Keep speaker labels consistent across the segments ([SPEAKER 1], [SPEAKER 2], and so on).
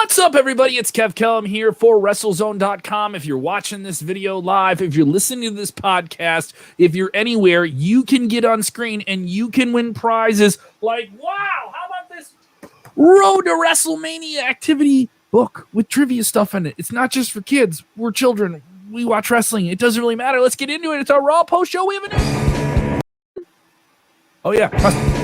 [SPEAKER 1] What's up, everybody? It's Kev Kellum here for WrestleZone.com. If you're watching this video live, if you're listening to this podcast, if you're anywhere, you can get on screen and you can win prizes like, wow, how about this Road to WrestleMania activity book with trivia stuff in it? It's not just for kids. We're children. We watch wrestling. It doesn't really matter. Let's get into it. It's our Raw post show. We have a new... Oh, yeah.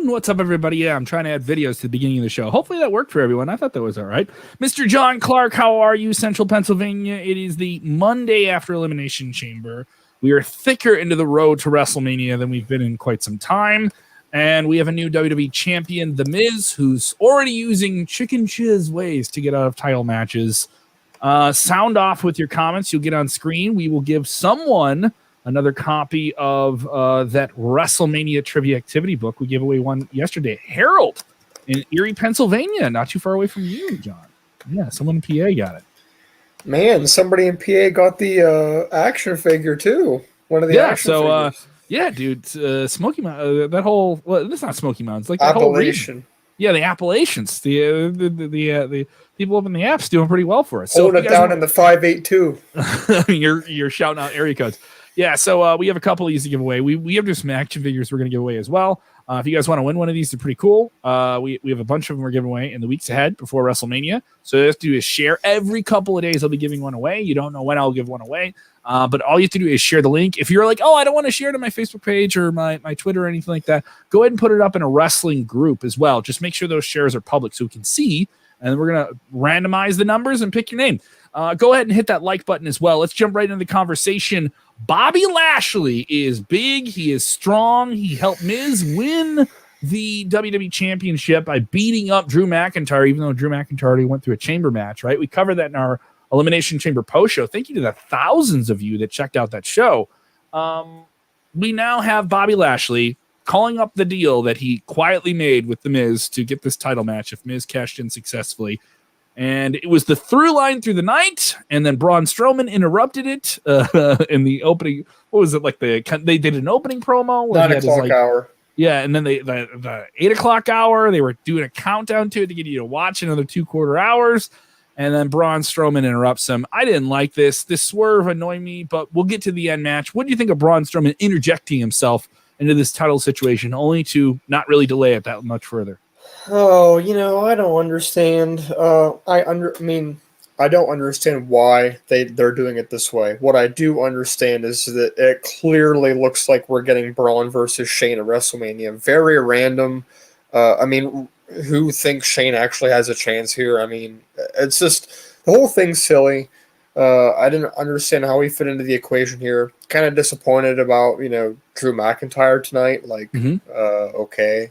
[SPEAKER 1] What's up, everybody? Yeah, I'm trying to add videos to the beginning of the show. Hopefully that worked for everyone. I thought that was all right. Mr. John Clark, how are you? Central Pennsylvania. It is the Monday after Elimination Chamber. We are thicker into the road to WrestleMania than we've been in quite some time. And we have a new WWE champion, The Miz, who's already using chicken shiz ways to get out of title matches. Sound off with your comments. You'll get on screen. We will give someone another copy of that WrestleMania trivia activity book. We gave away one yesterday. Harold in Erie, Pennsylvania, not too far away from you, John. Yeah, someone in PA got it.
[SPEAKER 2] Man, somebody in PA got the action figure too. One of the action figures.
[SPEAKER 1] Yeah, dude, Smoky Mountain. That whole it's not Smoky Mountains, like that
[SPEAKER 2] Appalachian.
[SPEAKER 1] Whole yeah, the Appalachians. The people up in the apps doing pretty well for us.
[SPEAKER 2] Hold it down in the 582.
[SPEAKER 1] You're shouting out area codes. Yeah, so we have a couple of these to give away. We have just some action figures we're going to give away as well. If you guys want to win one of these, they're pretty cool. We have a bunch of them we're giving away in the weeks ahead before WrestleMania. So all you have to do is share. Every couple of days I'll be giving one away. You don't know when I'll give one away. But all you have to do is share the link. If you're like, oh, I don't want to share it on my Facebook page or my Twitter or anything like that, go ahead and put it up in a wrestling group as well. Just make sure those shares are public so we can see. And we're going to randomize the numbers and pick your name. Go ahead and hit that like button as well. Let's jump right into the conversation. Bobby Lashley is big. He is strong. He helped Miz win the WWE Championship by beating up Drew McIntyre, even though Drew McIntyre already went through a chamber match, right? We covered that in our Elimination Chamber post show. Thank you to the thousands of you that checked out that show. We now have Bobby Lashley calling up the deal that he quietly made with The Miz to get this title match if Miz cashed in successfully. And it was the through line through the night, and then Braun Strowman interrupted it in the opening. What was it like? They did an opening promo.
[SPEAKER 2] 9 o'clock hour.
[SPEAKER 1] Yeah, and then the 8 o'clock hour, they were doing a countdown to it to get you to watch another 2/4 hours. And then Braun Strowman interrupts him. I didn't like this. This swerve annoyed me, but we'll get to the end match. What do you think of Braun Strowman interjecting himself into this title situation, only to not really delay it that much further?
[SPEAKER 2] Oh, I don't understand. I don't understand why they're doing it this way. What I do understand is that it clearly looks like we're getting Braun versus Shane at WrestleMania. Very random. Who thinks Shane actually has a chance here? It's just the whole thing's silly. I didn't understand how he fit into the equation here. Kind of disappointed about Drew McIntyre tonight. Okay,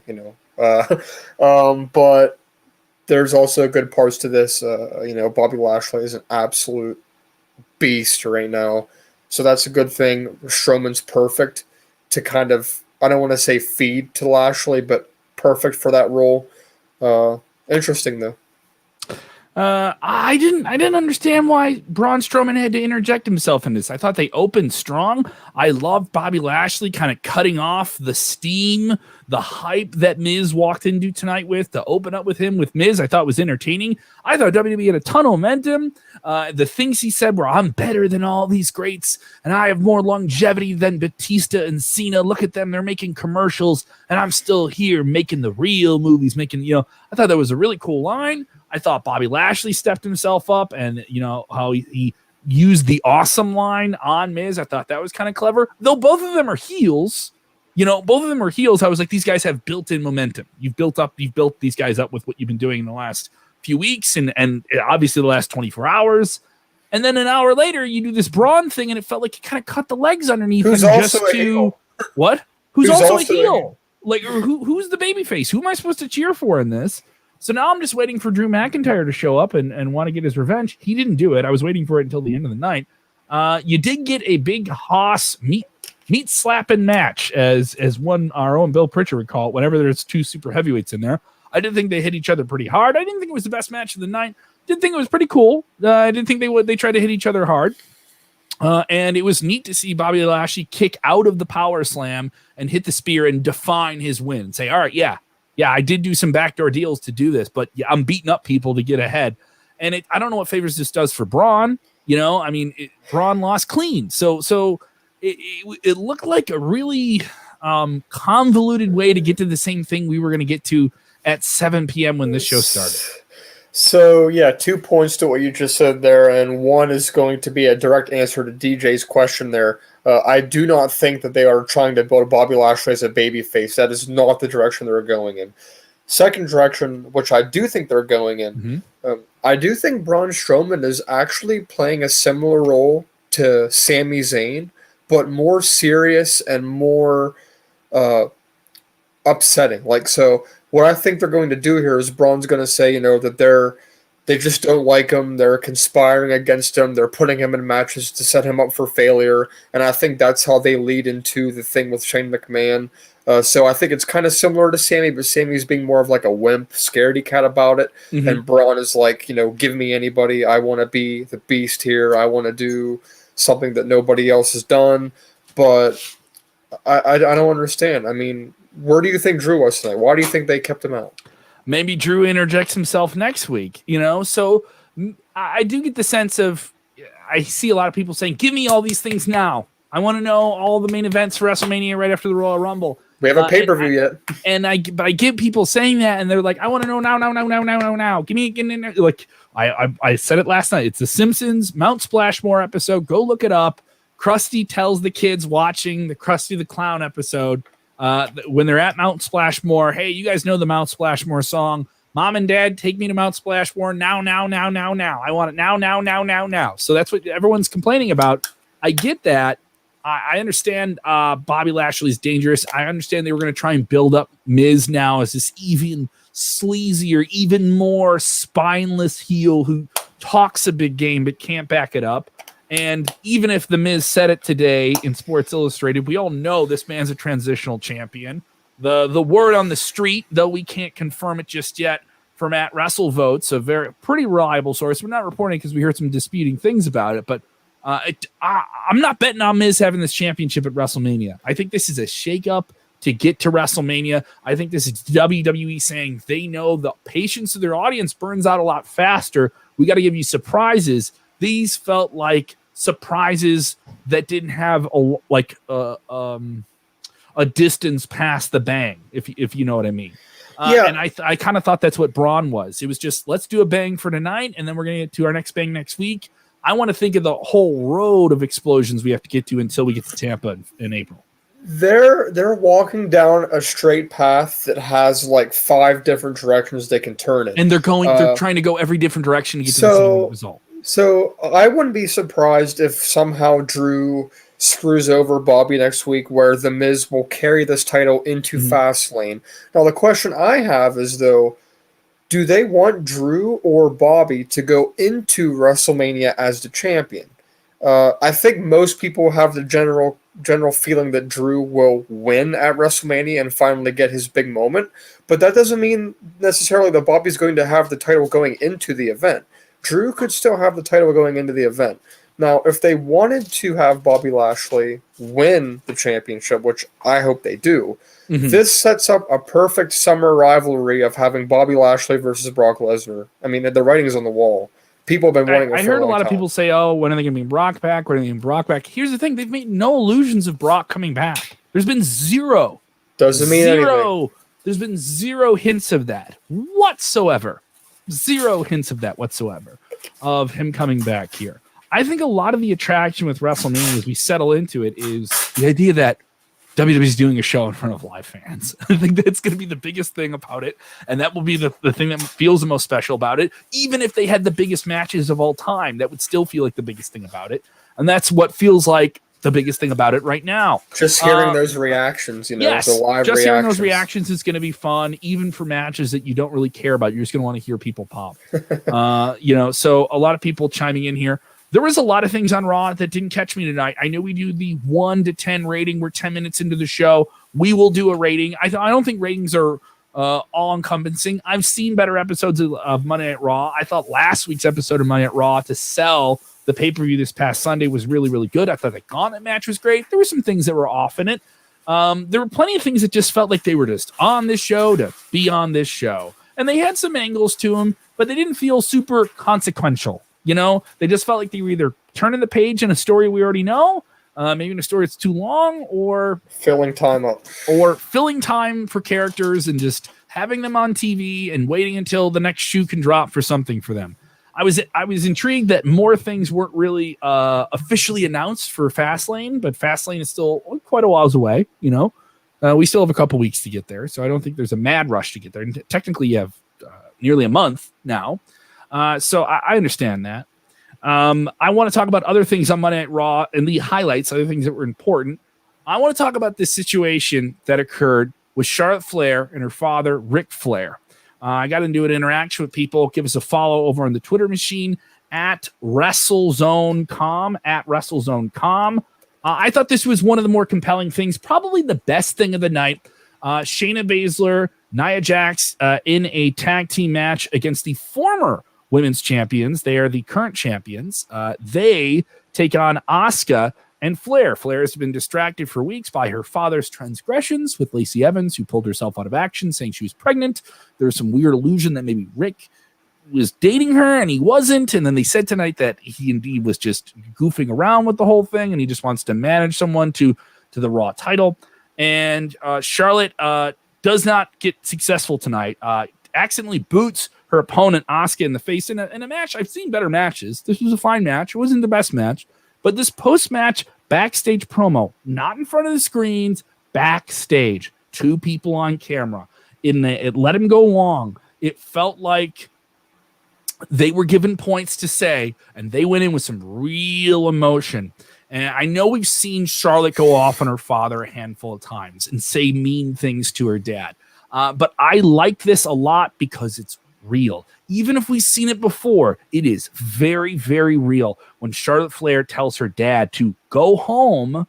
[SPEAKER 2] but there's also good parts to this. Bobby Lashley is an absolute beast right now, so that's a good thing. Strowman's perfect to kind of, I don't want to say feed to Lashley, but perfect for that role. Interesting though.
[SPEAKER 1] I didn't understand why Braun Strowman had to interject himself in this. I thought they opened strong. I loved Bobby Lashley kind of cutting off the steam, the hype that Miz walked into tonight with, to open up with him with Miz. I thought was entertaining. I thought WWE had a ton of momentum. The things he said were, I'm better than all these greats, and I have more longevity than Batista and Cena. Look at them. They're making commercials, and I'm still here making the real movies, I thought that was a really cool line. I thought Bobby Lashley stepped himself up, and how he used the awesome line on Miz. I thought that was kind of clever. Though both of them are heels. Both of them are heels. I was like, these guys have built-in momentum. You've built these guys up with what you've been doing in the last few weeks and obviously the last 24 hours. And then an hour later, you do this Braun thing, and it felt like you kind of cut the legs underneath him just to what? Who's also a heel? Like, who's the babyface? Who am I supposed to cheer for in this? So now I'm just waiting for Drew McIntyre to show up and want to get his revenge. He didn't do it. I was waiting for it until the end of the night. You did get a big Haas meat slapping match, as one our own Bill Pritchard would call it, whenever there's two super heavyweights in there. I didn't think they hit each other pretty hard. I didn't think it was the best match of the night. Didn't think it was pretty cool. I didn't think they tried to hit each other hard. And it was neat to see Bobby Lashley kick out of the power slam and hit the spear and define his win. Say, all right, yeah, I did do some backdoor deals to do this, but yeah, I'm beating up people to get ahead. And I don't know what favors this does for Braun. Braun lost clean. So it looked like a really convoluted way to get to the same thing we were going to get to at 7 p.m. when this show started.
[SPEAKER 2] So, 2 points to what you just said there, and one is going to be a direct answer to DJ's question there. I do not think that they are trying to build Bobby Lashley as a babyface. That is not the direction they're going in. Second direction, which I do think they're going in, I do think Braun Strowman is actually playing a similar role to Sami Zayn, but more serious and more upsetting. What I think they're going to do here is Braun's going to say, that they just don't like him. They're conspiring against him. They're putting him in matches to set him up for failure. And I think that's how they lead into the thing with Shane McMahon. So I think it's kind of similar to Sami, but Sami's being more of like a wimp, scaredy cat about it. Mm-hmm. And Braun is like, give me anybody. I want to be the beast here. I want to do something that nobody else has done. But I don't understand. I mean, where do you think Drew was tonight? Why do you think they kept him out?
[SPEAKER 1] Maybe Drew interjects himself next week, So I do get the sense of, I see a lot of people saying, give me all these things now. I want to know all the main events for WrestleMania right after the Royal Rumble.
[SPEAKER 2] We haven't pay-per-view yet.
[SPEAKER 1] But I get people saying that, and they're like, I want to know now. Give me like I said it last night. It's the Simpsons Mount Splashmore episode. Go look it up. Krusty tells the kids watching the Krusty the Clown episode, when they're at Mount Splashmore, hey, you guys know the Mount Splashmore song. Mom and Dad, take me to Mount Splashmore now. I want it now. So that's what everyone's complaining about. I get that. I understand Bobby Lashley's dangerous. I understand they were going to try and build up Miz now as this even sleazier, even more spineless heel who talks a big game but can't back it up. And even if The Miz said it today in Sports Illustrated, we all know this man's a transitional champion. The word on the street, though we can't confirm it just yet, from at WrestleVotes, a pretty reliable source. We're not reporting because we heard some disputing things about it, but I'm not betting on Miz having this championship at WrestleMania. I think this is a shakeup to get to WrestleMania. I think this is WWE saying they know the patience of their audience burns out a lot faster. We got to give you surprises. These felt like surprises that didn't have a distance past the bang, if you know what I mean. And I kind of thought that's what Braun was. It was just, let's do a bang for tonight, and then we're going to get to our next bang next week. I want to think of the whole road of explosions we have to get to until we get to Tampa in April.
[SPEAKER 2] They're walking down a straight path that has like 5 different directions they can turn in.
[SPEAKER 1] And they're trying to go every different direction to get to the same result.
[SPEAKER 2] So I wouldn't be surprised if somehow Drew screws over Bobby next week, where The Miz will carry this title into Fastlane. Now, the question I have is, though, do they want Drew or Bobby to go into WrestleMania as the champion? I think most people have the general feeling that Drew will win at WrestleMania and finally get his big moment, but that doesn't mean necessarily that Bobby's going to have the title going into the event. Drew could still have the title going into the event. Now, if they wanted to have Bobby Lashley win the championship, which I hope they do, this sets up a perfect summer rivalry of having Bobby Lashley versus Brock Lesnar. I mean, the writing is on the wall. People have been wanting it for a long time.
[SPEAKER 1] I heard a lot of people say, oh, when are they going to bring Brock back? When are they going to bring Brock back? Here's the thing. They've made no illusions of Brock coming back. There's been zero.
[SPEAKER 2] Doesn't mean anything.
[SPEAKER 1] There's been zero hints of that whatsoever. Zero hints of that whatsoever of him coming back here. I think a lot of the attraction with WrestleMania as we settle into it is the idea that WWE is doing a show in front of live fans. I think that's going to be the biggest thing about it, and that will be the thing that feels the most special about it. Even if they had the biggest matches of all time, that would still feel like the biggest thing about it. And that's what feels like the biggest thing about it right now.
[SPEAKER 2] Just hearing those reactions, you know,
[SPEAKER 1] yes,
[SPEAKER 2] the live
[SPEAKER 1] just
[SPEAKER 2] reactions.
[SPEAKER 1] hearing those reactions is going to be fun, even for matches that you don't really care about. You're just going to want to hear people pop. You know, so a lot of people chiming in here. There was a lot of things on Raw that didn't catch me tonight. I know we do the 1 to 10 rating. We're 10 minutes into the show. We will do a rating. I don't think ratings are all-encompassing. I've seen better episodes of Monday Night Raw. I thought last week's episode of Monday Night Raw to sell the pay-per-view this past Sunday was really, really good. I thought the Gauntlet match was great. There were some things that were off in it. There were plenty of things that just felt like they were just on this show to be on this show. And they had some angles to them, but they didn't feel super consequential. You know, they just felt like they were either turning the page in a story we already know, maybe in a story that's too long, or
[SPEAKER 2] filling time up,
[SPEAKER 1] or filling time for characters and just having them on TV and waiting until the next shoe can drop for something for them. I was intrigued that more things weren't really officially announced for Fastlane, but Fastlane is still quite a whiles away. You know, we still have a couple weeks to get there, so I don't think there's a mad rush to get there. And technically, you have nearly a month now. So I understand that. I want to talk about other things on Monday Night Raw and the highlights, other things that were important. I want to talk about this situation that occurred with Charlotte Flair and her father, Ric Flair. I got into an interaction with people. Give us a follow over on the Twitter machine at WrestleZone.com, at WrestleZone.com. I thought this was one of the more compelling things, probably the best thing of the night. Shayna Baszler, Nia Jax in a tag team match against the former women's champions. They are the current champions. They take on Asuka and Flair. Flair has been distracted for weeks by her father's transgressions with Lacey Evans, who pulled herself out of action, saying she was pregnant. There was some weird illusion that maybe Rick was dating her and he wasn't. And then they said tonight that he indeed was just goofing around with the whole thing and he just wants to manage someone to the Raw title. And Charlotte does not get successful tonight. Accidentally boots her opponent Asuka in the face in a match. I've seen better matches. This was a fine match. It wasn't the best match, but this post-match backstage promo, not in front of the screens, backstage, 2 people on camera. It let him go long. It felt like they were given points to say, and they went in with some real emotion. And I know we've seen Charlotte go off on her father a handful of times and say mean things to her dad. But I like this a lot because it's real. Even if we've seen it before, it is very, very real. When Charlotte Flair tells her dad to go home.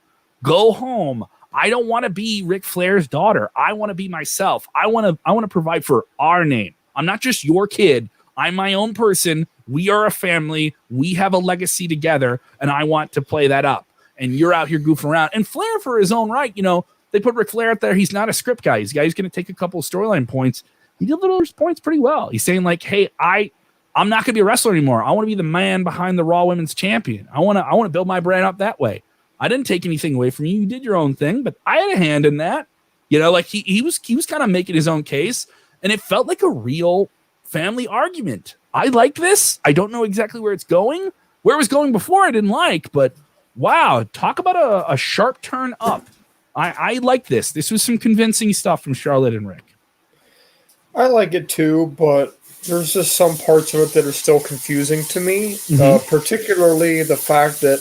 [SPEAKER 1] I don't want to be Ric Flair's daughter. I want to be myself. I want to provide for our name. I'm not just your kid. I'm my own person. We are a family. We have a legacy together, and I want to play that up. And you're out here goofing around. And Flair, for his own right, you know, they put Ric Flair out there. He's not a script guy. He's a guy who's going to take a couple of storyline points. He did those points pretty well. He's saying like, hey, I'm not going to be a wrestler anymore. I want to be the man behind the Raw Women's Champion. I want to build my brand up that way. I didn't take anything away from you. You did your own thing, but I had a hand in that. You know, like he was kind of making his own case, and it felt like a real family argument. I like this. I don't know exactly where it's going. Where it was going before, I didn't like, but wow, talk about a sharp turn up. I like this. This was some convincing stuff from Charlotte and Rick.
[SPEAKER 2] I like it too, but there's just some parts of it that are still confusing to me, particularly the fact that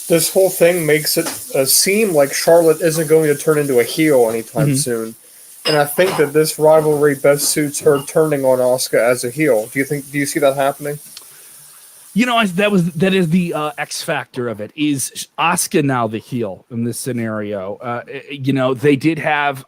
[SPEAKER 2] this whole thing makes it seem like Charlotte isn't going to turn into a heel anytime soon. And I think that this rivalry best suits her turning on Asuka as a heel. Do you see that happening?
[SPEAKER 1] You know, that is the X factor of it. Is Asuka now the heel in this scenario? You know, they did have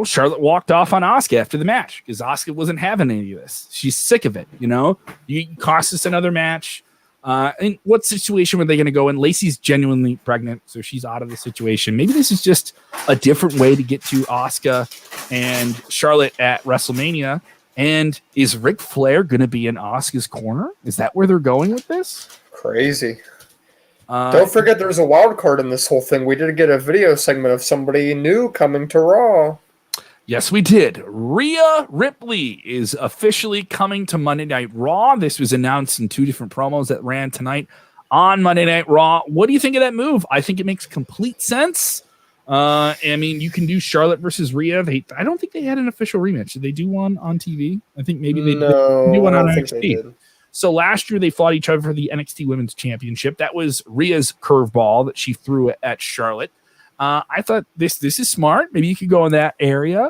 [SPEAKER 1] Charlotte walked off on Asuka after the match because Asuka wasn't having any of this. She's sick of it. You know, you cost us another match. And what situation were they going to go in? Lacey's genuinely pregnant, so she's out of the situation. Maybe this is just a different way to get to Asuka and Charlotte at WrestleMania. And is Ric Flair going to be in Asuka's corner? Is that where they're going with this?
[SPEAKER 2] Crazy. Don't forget there's a wild card in this whole thing. We did get a video segment of somebody new coming to Raw.
[SPEAKER 1] Yes, we did. Rhea Ripley is officially coming to Monday Night Raw. This was announced in 2 different promos that ran tonight on Monday Night Raw. What do you think of that move? I think it makes complete sense. I mean, you can do Charlotte versus Rhea. I don't think they had an official rematch. Did they do one on TV? I think maybe they did do one on NXT. So last year they fought each other for the NXT Women's Championship. That was Rhea's curveball that she threw at Charlotte. I thought this is smart. Maybe you could go in that area.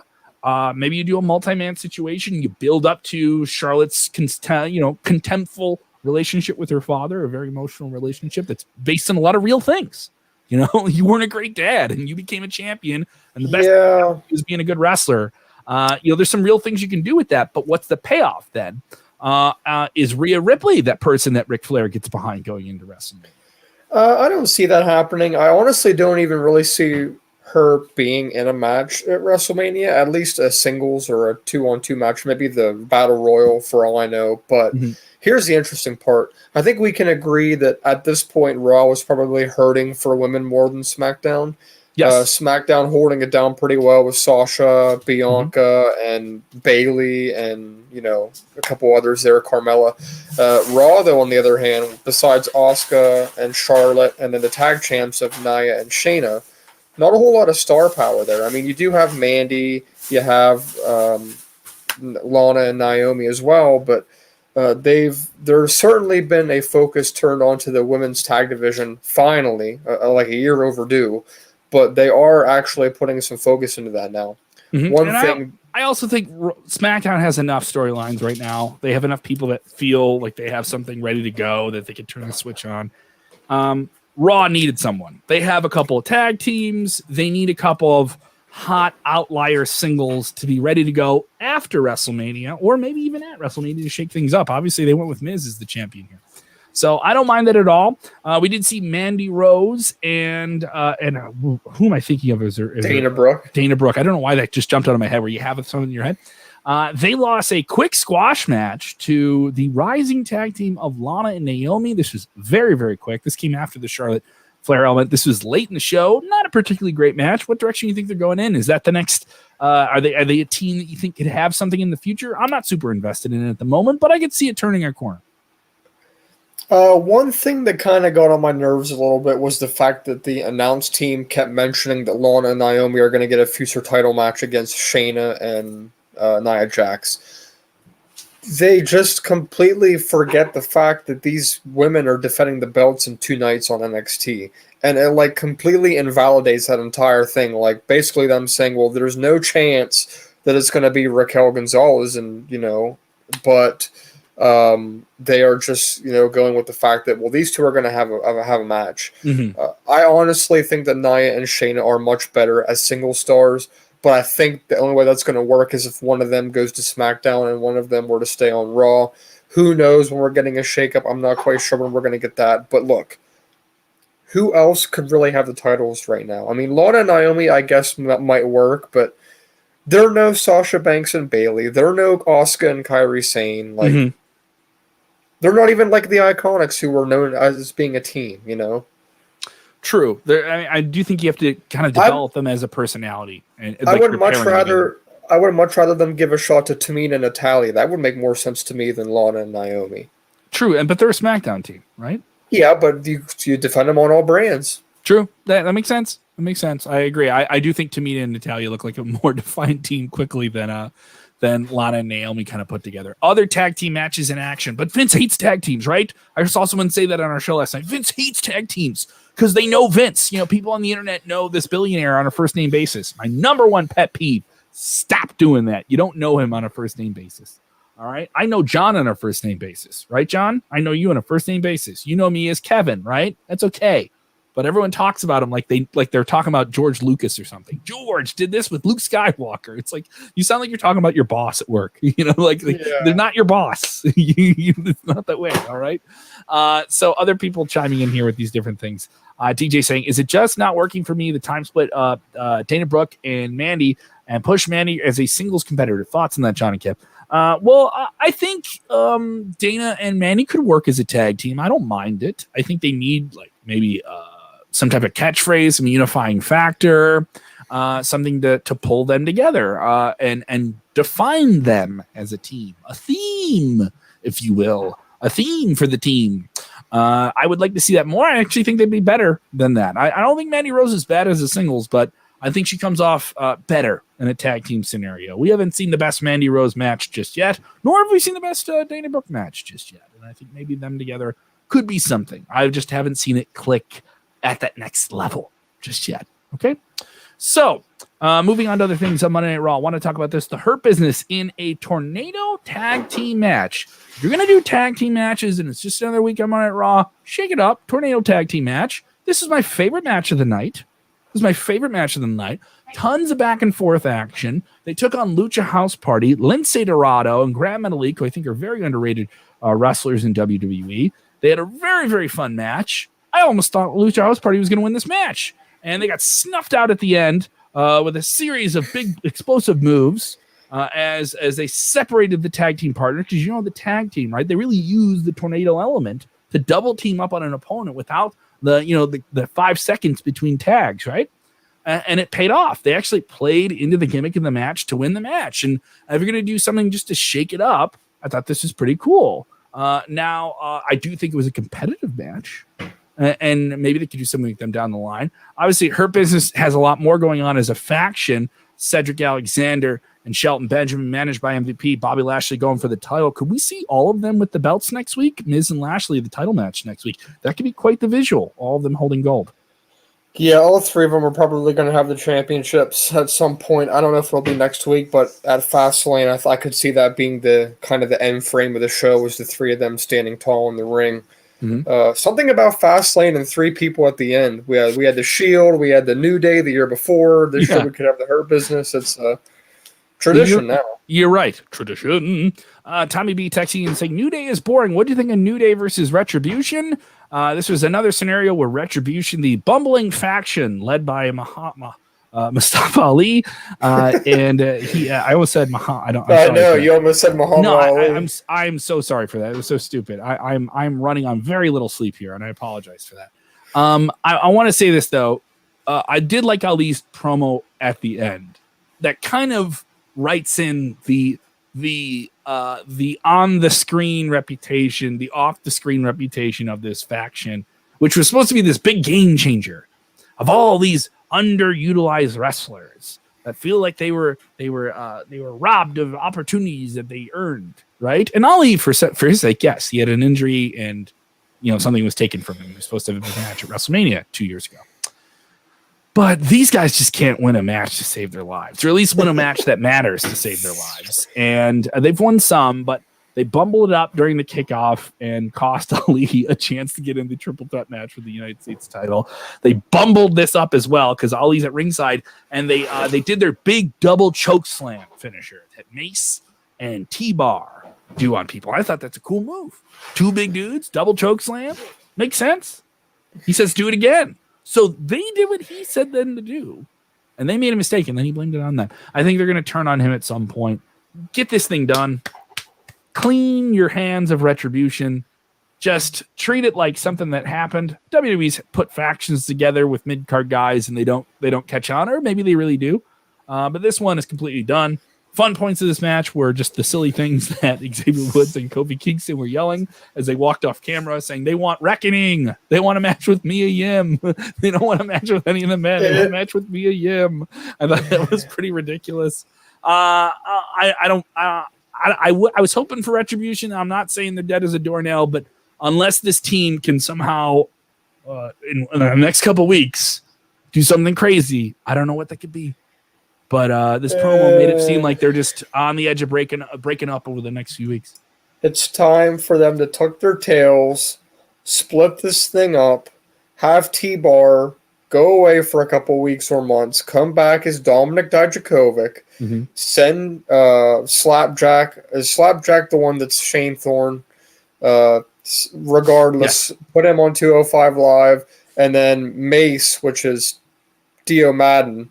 [SPEAKER 1] Maybe you do a multi-man situation. You build up to Charlotte's contemptful relationship with her father, a very emotional relationship that's based on a lot of real things. You weren't a great dad and you became a champion, and the best was being a good wrestler. There's some real things you can do with that, but what's the payoff then? Is Rhea Ripley that person that Ric Flair gets behind going into WrestleMania?
[SPEAKER 2] I don't see that happening. I honestly don't even really see her being in a match at WrestleMania, at least a singles or a 2-on-2 match, maybe the Battle Royal for all I know. But here's the interesting part. I think we can agree that at this point, Raw was probably hurting for women more than SmackDown. Yes. SmackDown holding it down pretty well with Sasha, Bianca, and Bayley, and a couple others there, Carmella. Raw, though, on the other hand, besides Asuka and Charlotte, and then the tag champs of Nia and Shayna, not a whole lot of star power there. I mean, you do have Mandy, you have Lana and Naomi as well, but there's certainly been a focus turned onto the women's tag division finally, like a year overdue. But they are actually putting some focus into that now.
[SPEAKER 1] I also think SmackDown has enough storylines right now. They have enough people that feel like they have something ready to go that they can turn the switch on. Raw needed someone. They have a couple of tag teams. They need a couple of hot outlier singles to be ready to go after WrestleMania, or maybe even at WrestleMania to shake things up. Obviously, they went with Miz as the champion here. So I don't mind that at all. We did see Mandy Rose and who am I thinking of? Is
[SPEAKER 2] Dana Brooke.
[SPEAKER 1] Dana Brooke. I don't know why that just jumped out of my head. Where you have something in your head. They lost a quick squash match to the rising tag team of Lana and Naomi. This was very, very quick. This came after the Charlotte Flair element. This was late in the show. Not a particularly great match. What direction do you think they're going in? Is that the next? Are they a team that you think could have something in the future? I'm not super invested in it at the moment, but I could see it turning a corner.
[SPEAKER 2] One thing that kind of got on my nerves a little bit was the fact that the announced team kept mentioning that Lana and Naomi are going to get a future title match against Shayna and Nia Jax. They just completely forget the fact that these women are defending the belts in 2 nights on NXT. And it completely invalidates that entire thing. Basically them saying, well, there's no chance that it's going to be Raquel Gonzalez but they are just going with the fact that these two are going to have a match. I honestly think that Nia and Shayna are much better as single stars, but I think the only way that's going to work is if one of them goes to SmackDown and one of them were to stay on Raw. Who knows when we're getting a shakeup? I'm not quite sure when we're going to get that. But look, who else could really have the titles right now? I mean, Lana and Naomi, I guess, might work, but there are no Sasha Banks and Bayley. There are no Asuka and Kairi Sane. They're not even like the Iconics, who were known as being a team,
[SPEAKER 1] True. I do think you have to kind of develop them as a personality. And
[SPEAKER 2] I would much rather them give a shot to Tamina and Natalya. That would make more sense to me than Lana and Naomi.
[SPEAKER 1] True, but they're a SmackDown team, right?
[SPEAKER 2] Yeah, but you defend them on all brands.
[SPEAKER 1] True. That makes sense. That makes sense. I agree. I do think Tamina and Natalya look like a more defined team quickly than Lana and Naomi kind of put together. Other tag team matches in action, but Vince hates tag teams, right? I saw someone say that on our show last night. Vince hates tag teams because they know Vince. People on the internet know this billionaire on a first name basis. My number one pet peeve: stop doing that. You don't know him on a first name basis. All right. I know John on a first name basis, right, John? I know you on a first name basis. You know me as Kevin, right? That's okay. But everyone talks about him like they're talking about George Lucas or something. George did this with Luke Skywalker. It's like you sound like you're talking about your boss at work. They're not your boss. It's not that way. All right. So other people chiming in here with these different things. DJ saying, is it just not working for me? The time split Dana Brooke and Mandy and push Mandy as a singles competitor. Thoughts on that, John and Kip? I think Dana and Mandy could work as a tag team. I don't mind it. I think they need maybe some type of catchphrase, some unifying factor, something to pull them together and define them as a team, a theme, if you will, a theme for the team. I would like to see that more. I actually think they'd be better than that. I don't think Mandy Rose is bad as a singles, but I think she comes off better in a tag team scenario. We haven't seen the best Mandy Rose match just yet, nor have we seen the best Dana Brooke match just yet. And I think maybe them together could be something. I just haven't seen it click at that next level just yet. Okay? So, moving on to other things on Monday Night Raw, I want to talk about this. The Hurt Business in a Tornado tag team match. If you're going to do tag team matches and it's just another week on Monday Night Raw, shake it up. Tornado tag team match. This is my favorite match of the night. Tons of back and forth action. They took on Lucha House Party, Lince Dorado, and Gran Metalik, who I think are very underrated wrestlers in WWE. They had a very, very fun match. I almost thought Lucha House Party was going to win this match. And they got snuffed out at the end with a series of big explosive moves as they separated the tag team partner. Because the tag team, right? They really used the tornado element to double team up on an opponent without the 5 seconds between tags, right? And it paid off. They actually played into the gimmick in the match to win the match. And if you're going to do something just to shake it up, I thought this was pretty cool. Now, I do think it was a competitive match. And maybe they could do something with them down the line. Obviously, Hurt Business has a lot more going on as a faction. Cedric Alexander and Shelton Benjamin, managed by MVP, Bobby Lashley going for the title. Could we see all of them with the belts next week? Miz and Lashley, the title match next week. That could be quite the visual, all of them holding gold.
[SPEAKER 2] Yeah, all three of them are probably going to have the championships at some point. I don't know if it'll be next week, but at Fastlane, I could see that being the kind of the end frame of the show, was the three of them standing tall in the ring. Mm-hmm. Something about Fastlane and three people at the end. We had the Shield, we had the New Day the year before. This year we could have the Hurt Business. It's tradition now.
[SPEAKER 1] You're right. Tradition. Tommy B texting and saying, New Day is boring. What do you think of New Day versus Retribution? This was another scenario where Retribution, the bumbling faction led by Mustafa Ali, and I almost said Muhammad. I know
[SPEAKER 2] you almost said Muhammad Ali.
[SPEAKER 1] I'm so sorry for that. It was so stupid. I'm running on very little sleep here, and I apologize for that. I want to say this though. I did like Ali's promo at the end. That kind of writes in the on the screen reputation, the off the screen reputation of this faction, which was supposed to be this big game changer of all these underutilized wrestlers that feel like they were robbed of opportunities that they earned, right? And Ali, for his sake, yes, he had an injury and something was taken from him. He was supposed to have a match at WrestleMania 2 years ago. But these guys just can't win a match to save their lives, or at least win a match that matters to save their lives. And they've won some, but they bumbled it up during the kickoff and cost Ali a chance to get in the triple threat match for the United States title. They bumbled this up as well because Ali's at ringside, and they did their big double choke slam finisher that Mace and T-Bar do on people. I thought that's a cool move. Two big dudes, double choke slam. Makes sense. He says, do it again. So they did what he said them to do, and they made a mistake, and then he blamed it on them. I think they're going to turn on him at some point. Get this thing done. Clean your hands of Retribution. Just treat it like something that happened. WWE's put factions together with mid-card guys, and they don't catch on, or maybe they really do. But this one is completely done. Fun points of this match were just the silly things that Xavier Woods and Kofi Kingston were yelling as they walked off camera, saying they want reckoning. They want a match with Mia Yim. They don't want a match with any of the men. They want a match with Mia Yim. I thought that was pretty ridiculous. I was hoping for Retribution. I'm not saying they're dead as a doornail, but unless this team can somehow in the next couple weeks do something crazy, I don't know what that could be. But this promo made it seem like they're just on the edge of breaking up over the next few weeks.
[SPEAKER 2] It's time for them to tuck their tails, split this thing up, have T-Bar go away for a couple weeks or months, come back as Dominic Dijakovic, send Slapjack. Is Slapjack the one that's Shane Thorne? Regardless, put him on 205 Live, and then Mace, which is Dio Madden,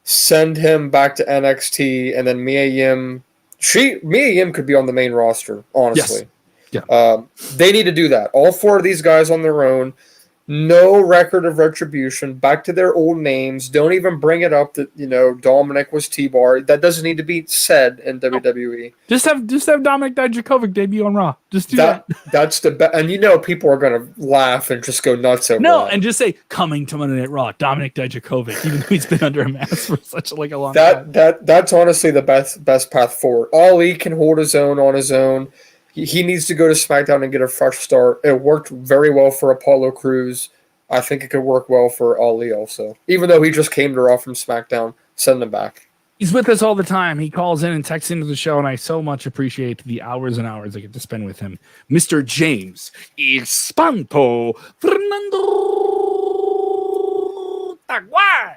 [SPEAKER 2] send him back to NXT, and then Mia Yim. Mia Yim could be on the main roster, honestly.
[SPEAKER 1] Yes. Yeah.
[SPEAKER 2] They need to do that. All four of these guys on their own. No record of Retribution. Back to their old names. Don't even bring it up that, Dominic was T-Bar. That doesn't need to be said in WWE.
[SPEAKER 1] Just have Dominic Dijakovic debut on Raw. Just do that.
[SPEAKER 2] That's the best. And people are going to laugh and just go nuts over that.
[SPEAKER 1] And just say, coming to Monday Night Raw, Dominic Dijakovic, even though he's been under a mask for such a long time.
[SPEAKER 2] That's honestly the best path forward. Ali can hold his own on his own. He needs to go to SmackDown and get a fresh start. It worked very well for Apollo Crews. I think it could work well for Ali also. Even though he just came to Raw from SmackDown, send him back.
[SPEAKER 1] He's with us all the time. He calls in and texts into the show, and I so much appreciate the hours and hours I get to spend with him. Mr. James Espanto Fernando Taguay.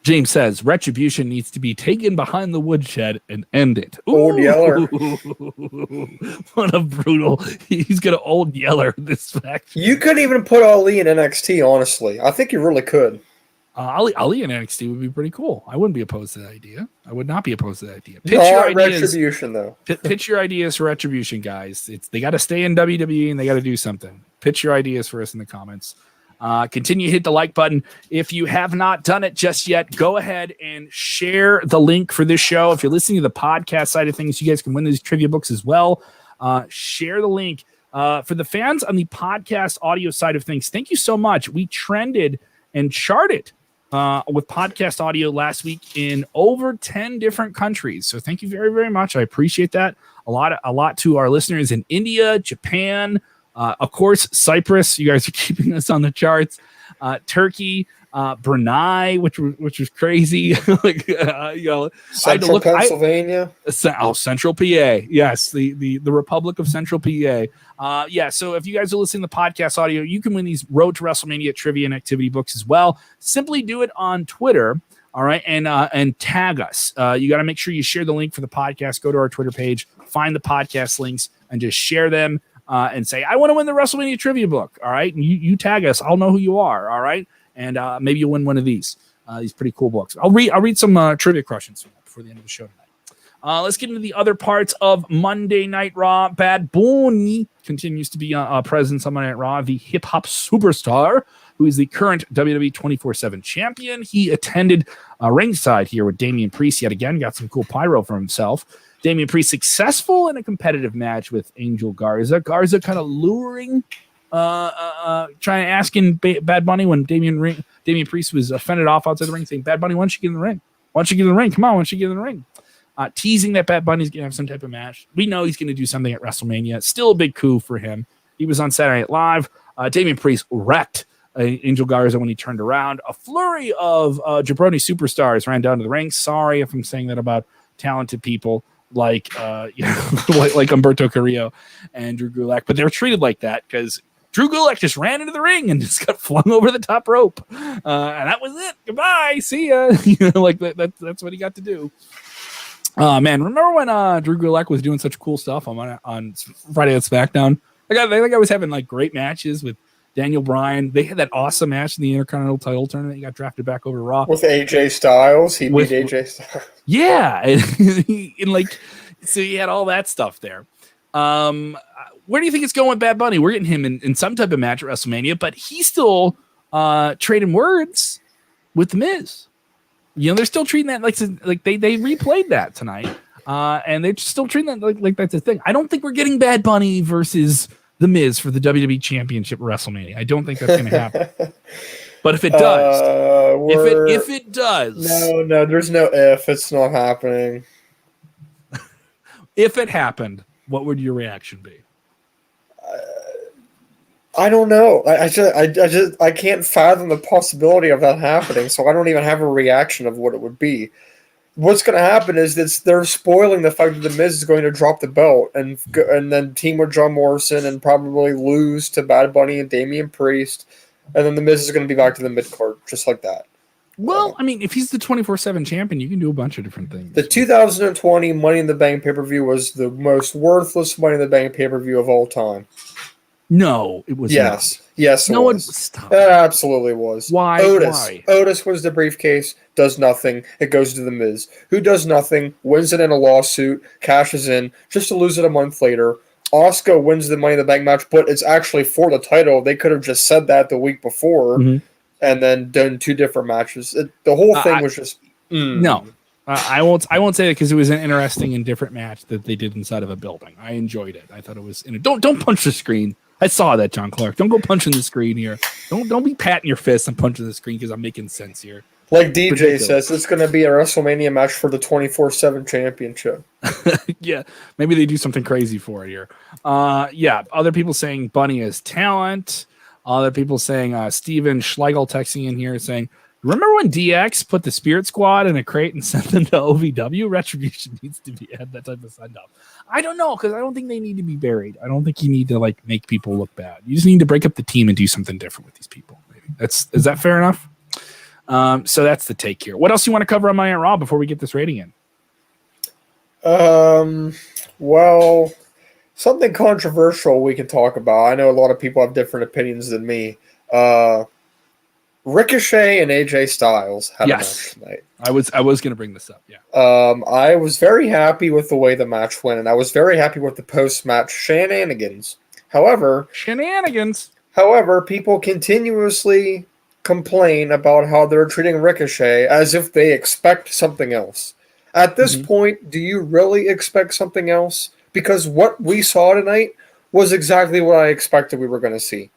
[SPEAKER 1] James says, Retribution needs to be taken behind the woodshed and end it. Ooh.
[SPEAKER 2] Old Yeller.
[SPEAKER 1] What a brutal. He's going to Old Yeller this fact.
[SPEAKER 2] You couldn't even put Ali in NXT, honestly. I think you really could.
[SPEAKER 1] Ali in NXT would be pretty cool. I wouldn't be opposed to that idea. I would not be opposed to that idea.
[SPEAKER 2] Pitch your ideas, Retribution, though.
[SPEAKER 1] Pitch your ideas for Retribution, guys. They got to stay in WWE, and they got to do something. Pitch your ideas for us in the comments. Continue to hit the like button. If you have not done it just yet, go ahead and share the link for this show. If you're listening to the podcast side of things, you guys can win these trivia books as well. Share the link. For the fans on the podcast audio side of things, thank you so much. We trended and charted with podcast audio last week in over 10 different countries. So thank you very, very much. I appreciate that. A lot to our listeners in India, Japan, of course, Cyprus. You guys are keeping us on the charts. Turkey, Brunei, which was crazy.
[SPEAKER 2] Central Pennsylvania.
[SPEAKER 1] Central PA. Yes, the Republic of Central PA. So if you guys are listening to the podcast audio, you can win these Road to WrestleMania trivia and activity books as well. Simply do it on Twitter. All right, and tag us. You got to make sure you share the link for the podcast. Go to our Twitter page, find the podcast links, and just share them. And say, I want to win the WrestleMania trivia book. All right. And you tag us. I'll know who you are. All right. And maybe you'll win one of these pretty cool books. I'll read some trivia questions before the end of the show tonight. Let's get into the other parts of Monday Night Raw. Bad Bunny continues to be present on Monday Night Raw, the hip hop superstar who is the current WWE 24/7 champion. He attended ringside here with Damian Priest yet again, got some cool pyro for himself. Damian Priest successful in a competitive match with Angel Garza. Garza kind of luring, asking Bad Bunny when Damian Priest was fended off outside the ring, saying, Bad Bunny, why don't you get in the ring? Why don't you get in the ring? Come on, why don't you get in the ring? Teasing that Bad Bunny's going to have some type of match. We know he's going to do something at WrestleMania. Still a big coup for him. He was on Saturday Night Live. Damian Priest wrecked Angel Garza when he turned around. A flurry of jabroni superstars ran down to the ring. Sorry if I'm saying that about talented people like Humberto Carrillo and Drew Gulak, but they're treated like that because Drew Gulak just ran into the ring and just got flung over the top rope, and that was it. Goodbye, see ya. That's what he got to do. Man, remember when Drew Gulak was doing such cool stuff on Friday at SmackDown? I think I was having like great matches with Daniel Bryan. They had that awesome match in the Intercontinental title tournament. He got drafted back over to Raw.
[SPEAKER 2] With AJ Styles. He beat AJ Styles.
[SPEAKER 1] Yeah. So he had all that stuff there. Where do you think it's going with Bad Bunny? We're getting him in some type of match at WrestleMania, but he's still trading words with The Miz. They're still treating that like they replayed that tonight. And they're still treating that like that's a thing. I don't think we're getting Bad Bunny versus The Miz for the WWE Championship at WrestleMania. I don't think that's going to happen. But if it does, if it does,
[SPEAKER 2] no, there's no if. It's not happening.
[SPEAKER 1] If it happened, what would your reaction be?
[SPEAKER 2] I don't know. I can't fathom the possibility of that happening. So I don't even have a reaction of what it would be. What's going to happen is that they're spoiling the fact that The Miz is going to drop the belt and then team with John Morrison and probably lose to Bad Bunny and Damian Priest. And then The Miz is going to be back to the mid-card, just like that.
[SPEAKER 1] Well, I mean, if he's the 24/7 champion, you can do a bunch of different things.
[SPEAKER 2] The 2020 Money in the Bank pay-per-view was the most worthless Money in the Bank pay-per-view of all time.
[SPEAKER 1] No, it was not.
[SPEAKER 2] Yes, it was.
[SPEAKER 1] Stop.
[SPEAKER 2] It absolutely was.
[SPEAKER 1] Why?
[SPEAKER 2] Otis wins the briefcase, does nothing. It goes to The Miz, who does nothing, wins it in a lawsuit, cashes in, just to lose it a month later. Asuka wins the Money in the Bank match, but it's actually for the title. They could have just said that the week before and then done 2 different matches. The whole thing was just
[SPEAKER 1] no. I won't say that because it was an interesting and different match that they did inside of a building. I enjoyed it. I thought it was. Don't punch the screen. I saw that, John Clark. Don't go punching the screen here. Don't be patting your fist and punching the screen because I'm making sense here.
[SPEAKER 2] Like DJ says, it's going to be a WrestleMania match for the 24/7 championship.
[SPEAKER 1] Yeah, maybe they do something crazy for it here. Yeah, other people saying Bunny is talent. Other people saying Steven Schlegel texting in here saying, remember when DX put the Spirit Squad in a crate and sent them to OVW? Retribution needs to have that type of send-off. I don't know, because I don't think they need to be buried. I don't think you need to like make people look bad. You just need to break up the team and do something different with these people. Maybe is that fair enough? So that's the take here. What else you want to cover on my Raw before we get this rating in?
[SPEAKER 2] Well, something controversial we can talk about. I know a lot of people have different opinions than me. Ricochet and AJ Styles had a match tonight.
[SPEAKER 1] I was going to bring this up. Yeah.
[SPEAKER 2] I was very happy with the way the match went, and I was very happy with the post-match shenanigans. However, people continuously complain about how they're treating Ricochet as if they expect something else. At this point, do you really expect something else? Because what we saw tonight was exactly what I expected we were going to see.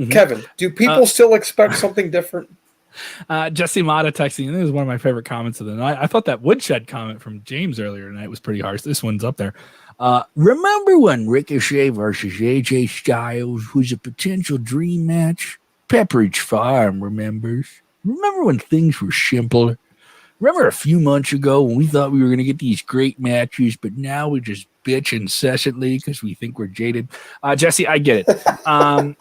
[SPEAKER 2] Kevin, do people still expect something different?
[SPEAKER 1] Jesse Mata texting, this is one of my favorite comments of the night. I thought that woodshed comment from James earlier tonight was pretty harsh. This one's up there. Remember when Ricochet versus AJ Styles was a potential dream match? Pepperidge Farm remembers. Remember when things were simpler? Remember a few months ago when we thought we were going to get these great matches, but now we just bitch incessantly because we think we're jaded? Jesse, I get it.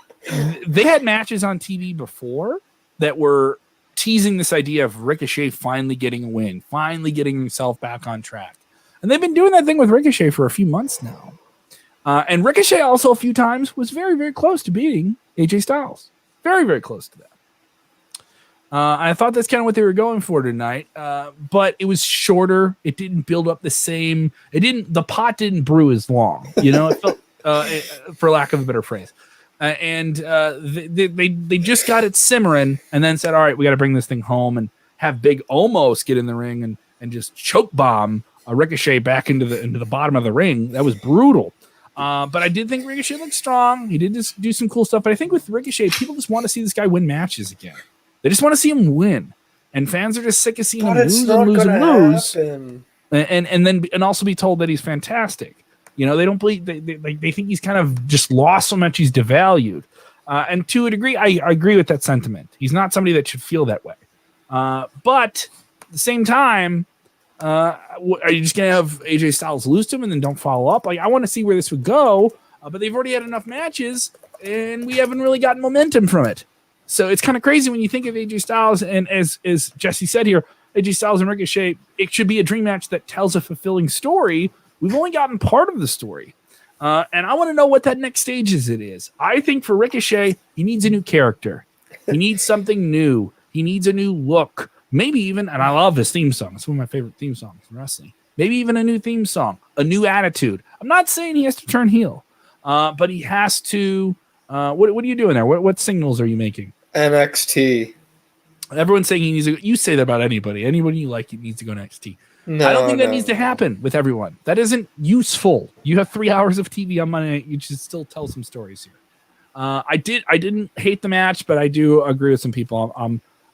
[SPEAKER 1] They had matches on TV before that were teasing this idea of Ricochet finally getting a win, finally getting himself back on track. And they've been doing that thing with Ricochet for a few months now. And Ricochet also a few times was very, very close to beating AJ Styles. Very, very close to that. I thought that's kind of what they were going for tonight, but it was shorter. It didn't build up the same. The pot didn't brew as long. You know, it felt, for lack of a better phrase. They just got it simmering and then said, all right, we got to bring this thing home and have Big Omos get in the ring and just choke bomb a Ricochet back into the bottom of the ring. That was brutal. But I did think Ricochet looked strong. He did just do some cool stuff. But I think with Ricochet, people just want to see this guy win matches again. They just want to see him win. And fans are just sick of seeing him lose and also be told that he's fantastic. You know, they don't believe they think he's kind of just lost so much he's devalued. And to a degree, I agree with that sentiment. He's not somebody that should feel that way. But at the same time, are you just going to have AJ Styles lose to him and then don't follow up? Like, I want to see where this would go, but they've already had enough matches and we haven't really gotten momentum from it. So it's kind of crazy when you think of AJ Styles, and as Jesse said here, AJ Styles and Ricochet, it should be a dream match that tells a fulfilling story. We've only gotten part of the story. And I want to know what that next stage is. I think for Ricochet, he needs a new character. He needs something new. He needs a new look. Maybe even, and I love his theme song. It's one of my favorite theme songs in wrestling. Maybe even a new theme song, a new attitude. I'm not saying he has to turn heel, but he has to. What are you doing there? What signals are you making?
[SPEAKER 2] NXT.
[SPEAKER 1] Everyone's saying he needs to. You say that about anybody. Anybody you like, he needs to go NXT. No, I don't think that needs to happen with everyone. That isn't useful. You have 3 hours of TV on Monday night. You should still tell some stories here. I didn't hate the match, but I do agree with some people.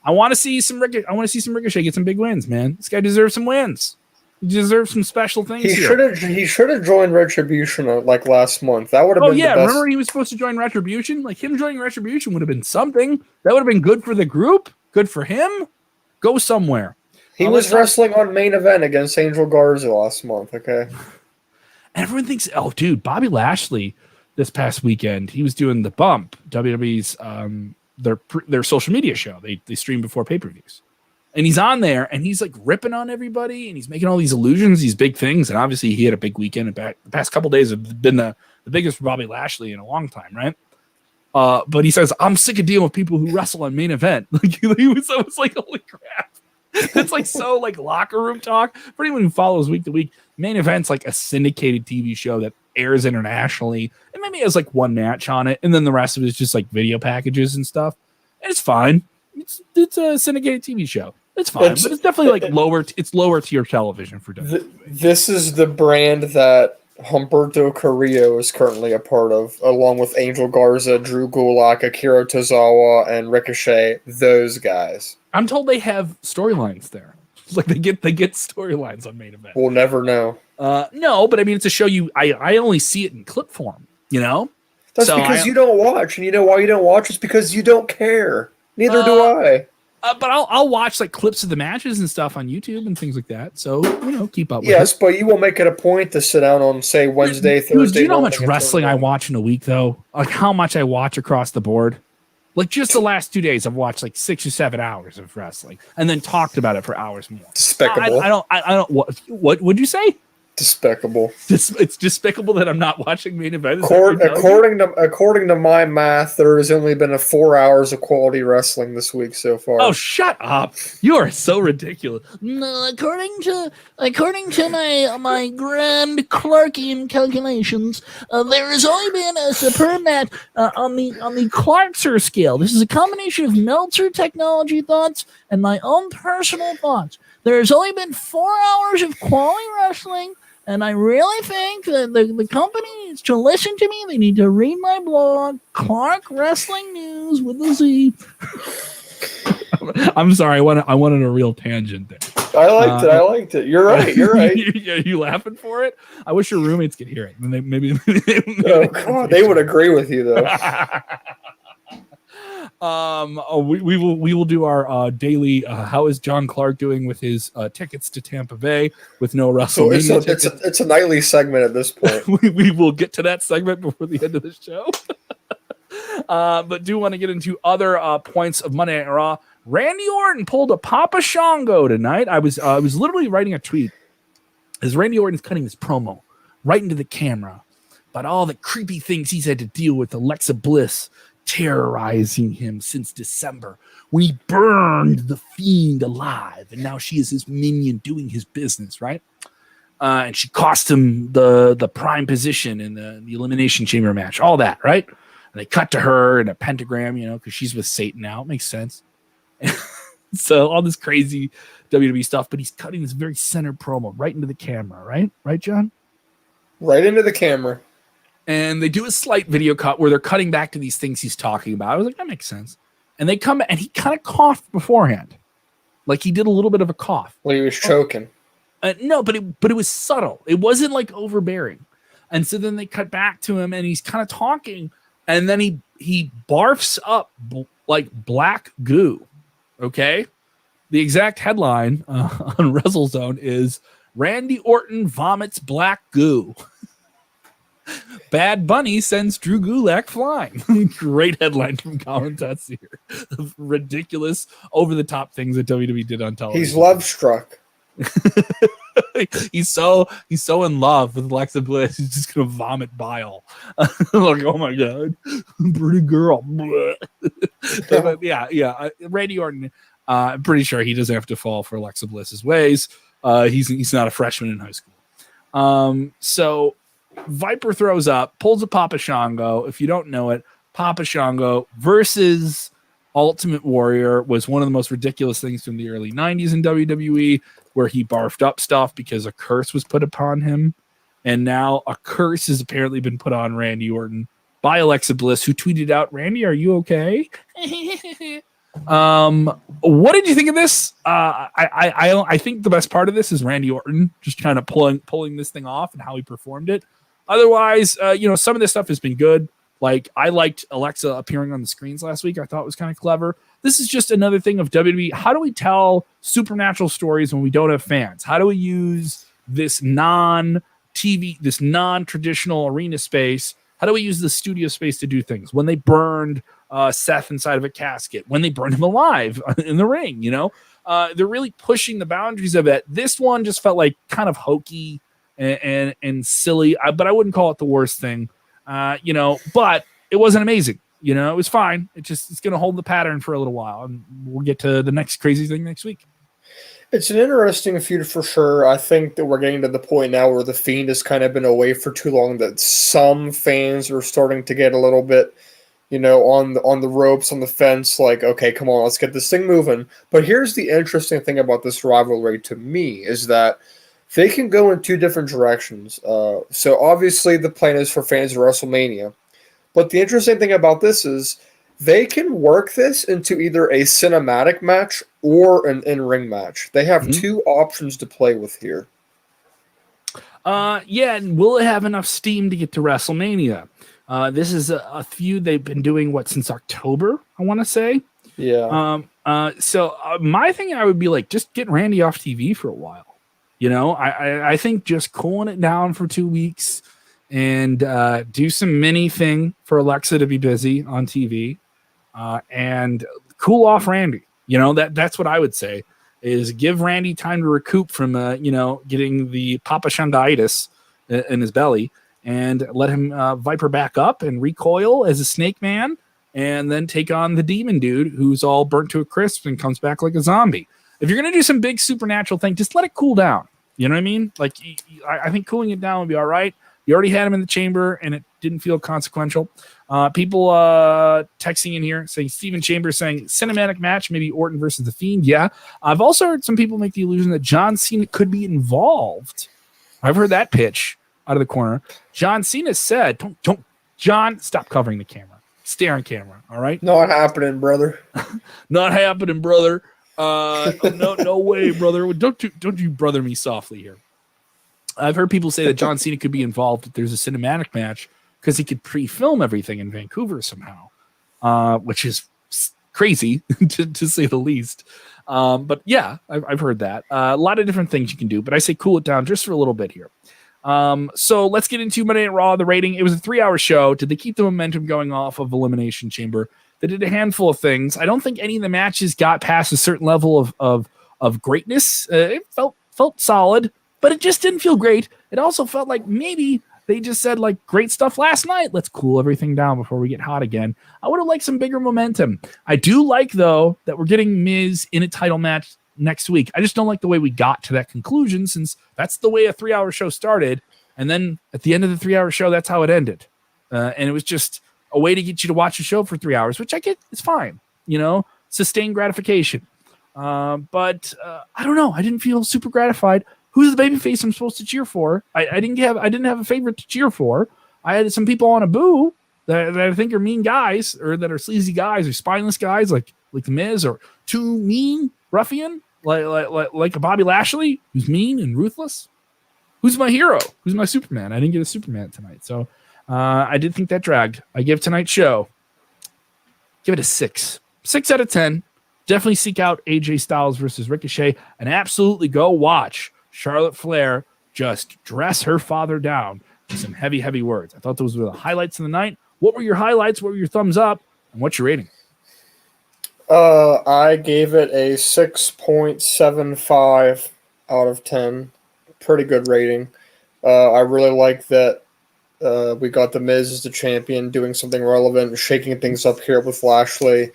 [SPEAKER 1] I want to see some Ricochet get some big wins, man. This guy deserves some wins. He deserves some special things.
[SPEAKER 2] He should have joined Retribution like last month. That would have been the best.
[SPEAKER 1] Remember he was supposed to join Retribution? Like, him joining Retribution would have been something. That would have been good for the group, good for him. Go somewhere.
[SPEAKER 2] He was wrestling on Main Event against Angel Garza last month, okay?
[SPEAKER 1] Everyone thinks, oh, dude, Bobby Lashley this past weekend, he was doing The Bump, WWE's their social media show. They stream before pay-per-views. And he's on there, and he's like ripping on everybody, and he's making all these illusions, these big things. And obviously, he had a big weekend. The past couple of days have been the biggest for Bobby Lashley in a long time, right? But he says, I'm sick of dealing with people who wrestle on Main Event. Like, I was like, holy crap. It's like locker room talk. For anyone who follows week to week, Main Event's like a syndicated TV show that airs internationally. It maybe has like one match on it, and then the rest of it is just like video packages and stuff. And it's fine. It's a syndicated TV show. It's fine, but it's definitely like lower tier television for WWE.
[SPEAKER 2] This is the brand that Humberto Carrillo is currently a part of, along with Angel Garza, Drew Gulak, Akira Tozawa, and Ricochet. Those guys.
[SPEAKER 1] I'm told they have storylines there. Like they get storylines on Main Event.
[SPEAKER 2] We'll never know.
[SPEAKER 1] No, but I mean, it's a show I only see it in clip form. You know,
[SPEAKER 2] that's so because you don't watch, and you know why you don't watch? It's because you don't care. Neither do I.
[SPEAKER 1] But I'll watch like clips of the matches and stuff on YouTube and things like that. So keep up.
[SPEAKER 2] Yes, but you will make it a point to sit down on say Wednesday, Thursday.
[SPEAKER 1] Do you know how much wrestling I watch in a week though? Like how much I watch across the board. Like just the last 2 days, I've watched like 6 or 7 hours of wrestling, and then talked about it for hours more.
[SPEAKER 2] Despicable.
[SPEAKER 1] I don't. What would you say?
[SPEAKER 2] Despicable.
[SPEAKER 1] It's despicable that I'm not watching Main Event.
[SPEAKER 2] According to my math, there has only been 4 hours of quality wrestling this week so far.
[SPEAKER 1] Oh, shut up! You are so ridiculous. No, according to my grand Clarkian calculations, there has only been a superb match on the Clarkser scale. This is a combination of Meltzer technology thoughts and my own personal thoughts. There has only been 4 hours of quality wrestling, and I really think that the company needs to listen to me. They need to read my blog, Clark Wrestling News with a Z. I'm sorry, I wanted a real tangent there.
[SPEAKER 2] I liked it. You're right.
[SPEAKER 1] You laughing for it? I wish your roommates could hear it. Maybe
[SPEAKER 2] oh God, they would agree with you though.
[SPEAKER 1] We will do our daily. How is John Clark doing with his tickets to Tampa Bay with no WrestleMania?
[SPEAKER 2] So it's a nightly segment at this point.
[SPEAKER 1] we will get to that segment before the end of the show. But do want to get into other points of Monday Night Raw. Randy Orton pulled a Papa Shango tonight. I was literally writing a tweet as Randy Orton's cutting his promo right into the camera about all the creepy things he's had to deal with Alexa Bliss terrorizing him since December when he burned the Fiend alive, and now she is his minion doing his business, right? And she cost him the prime position in the Elimination Chamber match, all that, right? And they cut to her in a pentagram, because she's with Satan now. It makes sense. So all this crazy WWE stuff, but he's cutting this very centered promo right into the camera, right? Right, John?
[SPEAKER 2] Right into the camera.
[SPEAKER 1] And they do a slight video cut where they're cutting back to these things he's talking about. I was like, that makes sense. And they come and he kind of coughed beforehand. Like he did a little bit of a cough.
[SPEAKER 2] Well, he was choking.
[SPEAKER 1] No, but it was subtle. It wasn't like overbearing. And so then they cut back to him and he's kind of talking. And then he barfs up like black goo. Okay? The exact headline on WrestleZone is Randy Orton vomits black goo. Bad Bunny sends Drew Gulak flying. Great headline from Colin Tutts here. Ridiculous, over-the-top things that WWE did on television.
[SPEAKER 2] He's love struck.
[SPEAKER 1] he's so in love with Alexa Bliss. He's just gonna vomit bile. Like, oh my god, pretty girl. Yeah. Randy Orton. I'm pretty sure he doesn't have to fall for Alexa Bliss's ways. He's not a freshman in high school. So Viper throws up, pulls a Papa Shango. If you don't know it, Papa Shango versus Ultimate Warrior was one of the most ridiculous things from the early 90s in WWE, where he barfed up stuff because a curse was put upon him. And now a curse has apparently been put on Randy Orton by Alexa Bliss, who tweeted out, Randy, are you okay? What did you think of this? I think the best part of this is Randy Orton just kind of pulling this thing off and how he performed it. Otherwise, some of this stuff has been good. Like, I liked Alexa appearing on the screens last week. I thought it was kind of clever. This is just another thing of WWE. How do we tell supernatural stories when we don't have fans? How do we use this non-TV, this non-traditional arena space? How do we use the studio space to do things? When they burned Seth inside of a casket, when they burned him alive in the ring, they're really pushing the boundaries of it. This one just felt like kind of hokey and silly, but I wouldn't call it the worst thing, but it wasn't amazing. It was fine. It's going to hold the pattern for a little while, and we'll get to the next crazy thing next week.
[SPEAKER 2] It's an interesting feud for sure. I think that we're getting to the point now where the Fiend has kind of been away for too long that some fans are starting to get a little bit, on the ropes, on the fence, like, okay, come on, let's get this thing moving. But here's the interesting thing about this rivalry to me is that they can go in two different directions. So obviously the plan is for fans of WrestleMania. But the interesting thing about this is they can work this into either a cinematic match or an in-ring match. They have two options to play with here.
[SPEAKER 1] Yeah, and will it have enough steam to get to WrestleMania? This is a feud they've been doing, since October, I want to say.
[SPEAKER 2] Yeah.
[SPEAKER 1] So my thing, I would be like, just get Randy off TV for a while. I think just cooling it down for 2 weeks and do some mini thing for Alexa to be busy on TV and cool off Randy. That's what I would say is give Randy time to recoup from, getting the Papa Shandaitis in his belly and let him viper back up and recoil as a snake man and then take on the demon dude who's all burnt to a crisp and comes back like a zombie. If you're going to do some big supernatural thing, just let it cool down. You know what I mean? Like, I think cooling it down would be all right. You already had him in the chamber, and it didn't feel consequential. People texting in here saying Steven Chambers saying cinematic match, maybe Orton versus the Fiend. Yeah. I've also heard some people make the illusion that John Cena could be involved. I've heard that pitch out of the corner. John Cena said, don't, John, stop covering the camera. Stay on camera, all right?
[SPEAKER 2] Not happening, brother.
[SPEAKER 1] Not happening, brother. No way, brother. Don't you brother me softly here. I've heard people say that John Cena could be involved if there's a cinematic match because he could pre-film everything in Vancouver somehow, which is crazy to say the least. But yeah, I've heard that. A lot of different things you can do, but I say cool it down just for a little bit here. So let's get into Monday Night Raw, the rating. It was a 3-hour show. Did they keep the momentum going off of Elimination Chamber? They did a handful of things. I don't think any of the matches got past a certain level of greatness. It felt solid, but it just didn't feel great. It also felt like maybe they just said, like, great stuff last night. Let's cool everything down before we get hot again. I would have liked some bigger momentum. I do like, though, that we're getting Miz in a title match next week. I just don't like the way we got to that conclusion since that's the way a 3-hour show started. And then at the end of the 3-hour show, that's how it ended. And it was just a way to get you to watch a show for 3 hours, which I get. It's fine. Sustained gratification. But I don't know. I didn't feel super gratified. Who's the babyface I'm supposed to cheer for? I didn't have a favorite to cheer for. I had some people on a boo that I think are mean guys or that are sleazy guys or spineless guys like the Miz or too mean ruffian like a Bobby Lashley who's mean and ruthless. Who's my hero? Who's my Superman? I didn't get a Superman tonight, so I did think that dragged. I give tonight's show, give it a 6 out of 10. Definitely seek out AJ Styles versus Ricochet and absolutely go watch Charlotte Flair just dress her father down with some heavy words. I thought those were the highlights of the night. What were your highlights? What were your thumbs up? And what's your rating?
[SPEAKER 2] I gave it a 6.75 out of 10. Pretty good rating. I really like that we got The Miz as the champion, doing something relevant, shaking things up here with Lashley.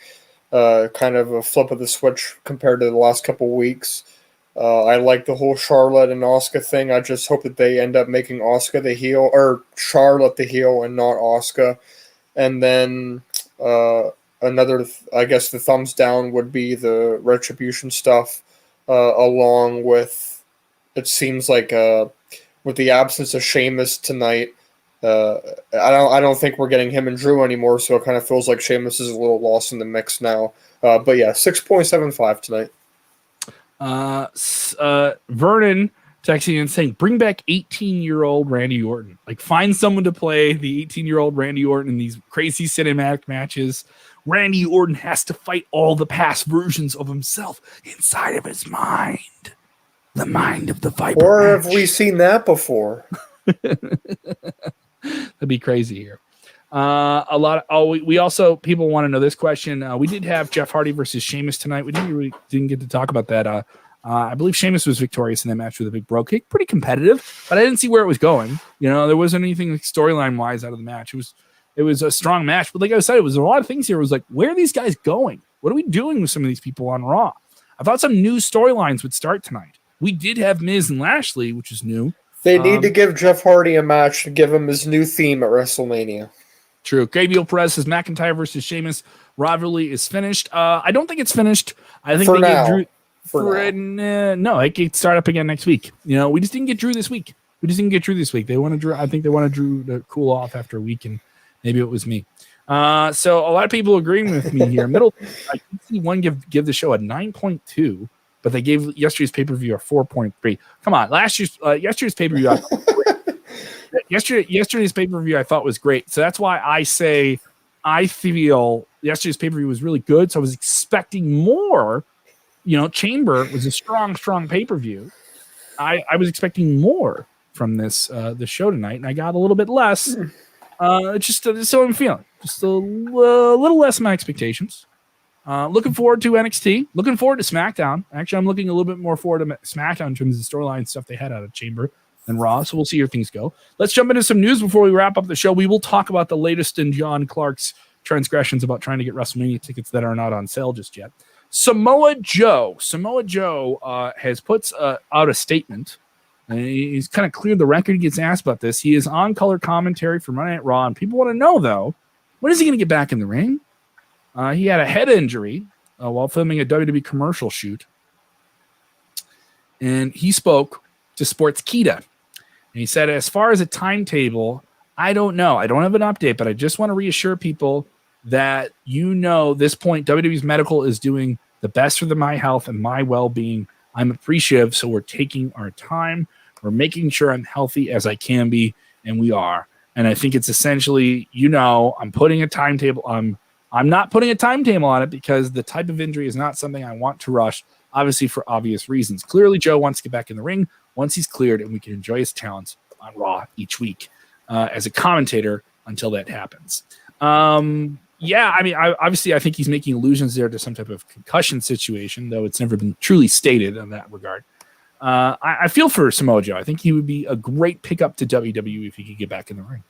[SPEAKER 2] Kind of a flip of the switch compared to the last couple weeks. I like the whole Charlotte and Asuka thing. I just hope that they end up making Asuka the heel, or Charlotte the heel, and not Asuka. And then I guess the thumbs down would be the Retribution stuff, along with, it seems like with the absence of Sheamus tonight, I don't think we're getting him and Drew anymore, so it kind of feels like Sheamus is a little lost in the mix now. But yeah, 6.75 tonight.
[SPEAKER 1] Vernon texting and saying, bring back 18-year-old Randy Orton. Like, find someone to play the 18-year-old Randy Orton in these crazy cinematic matches. Randy Orton has to fight all the past versions of himself inside of his mind. The mind of the Viper.
[SPEAKER 2] Or have we seen that before?
[SPEAKER 1] That'd be crazy here. We also, people want to know this question. We did have Jeff Hardy versus Sheamus tonight. We didn't get to talk about that. I believe Sheamus was victorious in that match with a big bro kick. Pretty competitive, but I didn't see where it was going. There wasn't anything like storyline wise out of the match. It was a strong match, but like I said, it was a lot of things here. It was like, where are these guys going? What are we doing with some of these people on Raw? I thought some new storylines would start tonight. We did have Miz and Lashley, which is new.
[SPEAKER 2] They need to give Jeff Hardy a match to give him his new theme at WrestleMania.
[SPEAKER 1] True. Gabriel Perez says McIntyre versus Sheamus rivalry is finished. I don't think it's finished. I think
[SPEAKER 2] For
[SPEAKER 1] they
[SPEAKER 2] now.
[SPEAKER 1] gave Drew. No, it could start up again next week. We just didn't get Drew this week. They wanted Drew. I think they wanted Drew to cool off after a week, and maybe it was me. So a lot of people agreeing with me here. I can see one give the show a 9.2, but they gave yesterday's pay-per-view a 4.3. Come on, yesterday's pay-per-view. Yesterday's pay-per-view I thought was great. So that's why I say I feel yesterday's pay-per-view was really good. So I was expecting more. Chamber was a strong pay-per-view. I was expecting more from this show tonight, and I got a little bit less. Just so I'm feeling. Just a little less than my expectations. Looking forward to NXT. Looking forward to SmackDown. Actually, I'm looking a little bit more forward to SmackDown in terms of the storyline stuff they had out of Chamber than Raw. So we'll see how things go. Let's jump into some news before we wrap up the show. We will talk about the latest in John Clark's transgressions about trying to get WrestleMania tickets that are not on sale just yet. Samoa Joe has put out a statement. And he's kind of cleared the record. He gets asked about this. He is on color commentary for Monday Night Raw, and people want to know, though, when is he going to get back in the ring? He had a head injury while filming a WWE commercial shoot, and he spoke to Sportskeeda. And he said, as far as a timetable, I don't know. I don't have an update, but I just want to reassure people that this point, WWE's medical is doing the best for my health and my well-being. I'm appreciative, so we're taking our time. We're making sure I'm healthy as I can be, and we are. And I think it's essentially, I'm putting a timetable. I'm not putting a timetable on it because the type of injury is not something I want to rush, obviously for obvious reasons. Clearly, Joe wants to get back in the ring once he's cleared, and we can enjoy his talents on Raw each week as a commentator until that happens. I think he's making allusions there to some type of concussion situation, though it's never been truly stated in that regard. I feel for Samoa Joe. I think he would be a great pickup to WWE if he could get back in the ring.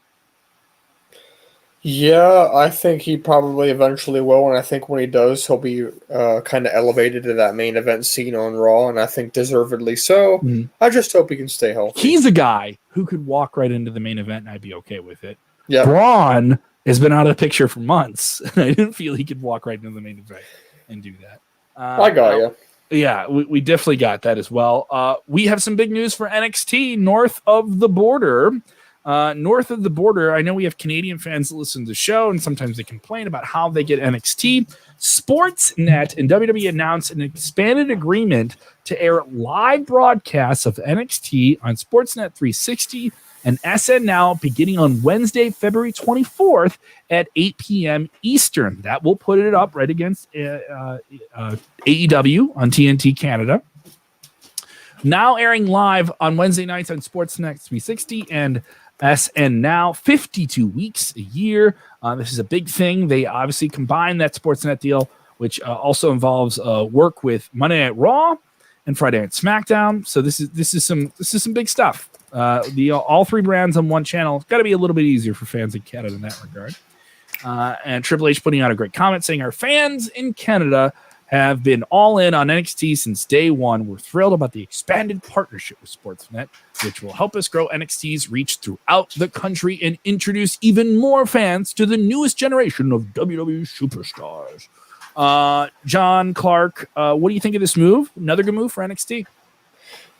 [SPEAKER 2] Yeah, I think he probably eventually will, and I think when he does, he'll be kind of elevated to that main event scene on Raw, and I think deservedly so. Mm-hmm. I just hope he can stay healthy.
[SPEAKER 1] He's a guy who could walk right into the main event, and I'd be okay with it.
[SPEAKER 2] Yeah,
[SPEAKER 1] Braun has been out of the picture for months. I didn't feel he could walk right into the main event and do that.
[SPEAKER 2] I got you.
[SPEAKER 1] Yeah, we definitely got that as well. We have some big news for NXT north of the border. I know we have Canadian fans that listen to the show, and sometimes they complain about how they get NXT. Sportsnet and WWE announced an expanded agreement to air live broadcasts of NXT on Sportsnet 360 and SN Now beginning on Wednesday, February 24th at 8 p.m. Eastern. That will put it up right against AEW on TNT Canada. Now airing live on Wednesday nights on Sportsnet 360 and SN Now, 52 weeks a year. This is a big thing. They obviously combine that Sportsnet deal, which also involves work with Monday Night Raw and Friday Night SmackDown. So this is some big stuff. All three brands on one channel. It's got to be a little bit easier for fans in Canada in that regard. And Triple H putting out a great comment saying, our fans in Canada have been all in on NXT since day one. We're thrilled about the expanded partnership with Sportsnet, which will help us grow NXT's reach throughout the country and introduce even more fans to the newest generation of WWE superstars. John Clark, what do you think of this move? Another good move for NXT?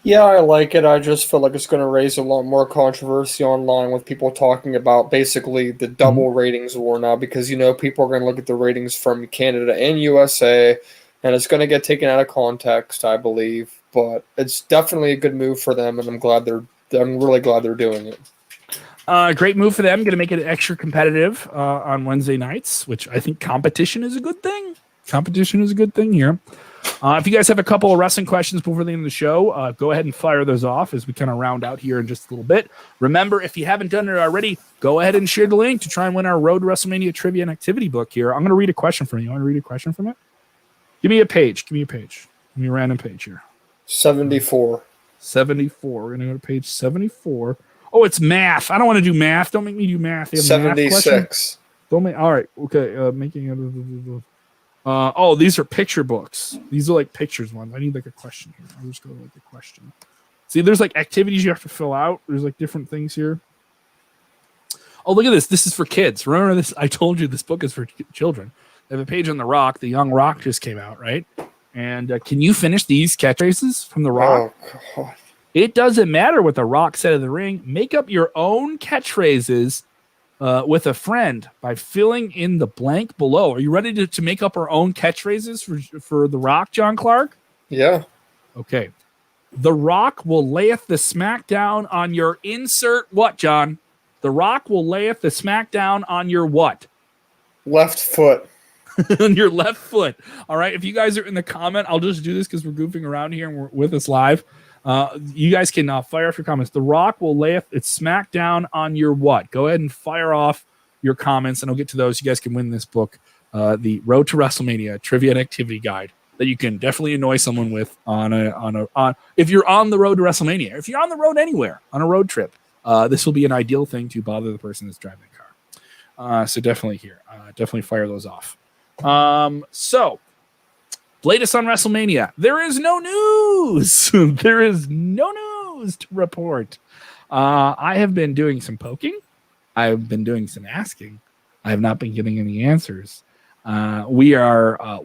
[SPEAKER 2] Yeah, I like it. I just feel like it's going to raise a lot more controversy online with people talking about basically the double ratings war now because, people are going to look at the ratings from Canada and USA, and it's going to get taken out of context, I believe. But it's definitely a good move for them, and I'm really glad they're doing it.
[SPEAKER 1] Great move for them. Going to make it extra competitive on Wednesday nights, which I think competition is a good thing. Competition is a good thing here. If you guys have a couple of wrestling questions before the end of the show, go ahead and fire those off as we kind of round out here in just a little bit. Remember, if you haven't done it already, go ahead and share the link to try and win our Road to WrestleMania Trivia and Activity book here. I'm going to read a question from you. You want to read a question from it? Give me a page. Give me a random page here.
[SPEAKER 2] 74.
[SPEAKER 1] 74. We're going to go to page 74. Oh, it's math. I don't want to do math. Don't make me do math.
[SPEAKER 2] 76.
[SPEAKER 1] Don't make. All right. Okay. Making it. These are picture books. These are like pictures ones. I need like a question here. I'll just go to like a question. See, there's like activities you have to fill out. There's like different things here. Oh, look at this. This is for kids. Remember this? I told you this book is for children. They have a page on The Rock. The Young Rock just came out, right? And can you finish these catchphrases from The Rock?
[SPEAKER 2] Oh, God.
[SPEAKER 1] It doesn't matter what The Rock said in the ring. Make up your own catchphrases with a friend by filling in the blank below. Are you ready to make up our own catchphrases for The Rock, John Clark?
[SPEAKER 2] Yeah.
[SPEAKER 1] Okay. The Rock will layeth the smackdown on your insert what, John? The Rock will layeth the smackdown on your what?
[SPEAKER 2] Left foot.
[SPEAKER 1] On your left foot. All right. If you guys are in the comment, I'll just do this because we're goofing around here and we're with us live. You guys can fire off your comments. The Rock will lay its smackdown on your what? Go ahead and fire off your comments, and I'll get to those. You guys can win this book, the Road to WrestleMania Trivia and Activity Guide, that you can definitely annoy someone with on if you're on the road to WrestleMania. If you're on the road anywhere on a road trip, this will be an ideal thing to bother the person that's driving the car. So definitely here, definitely fire those off. So. Latest on WrestleMania. There is no news. There is no news to report. I have been doing some poking. I've been doing some asking. I have not been getting any answers. We are,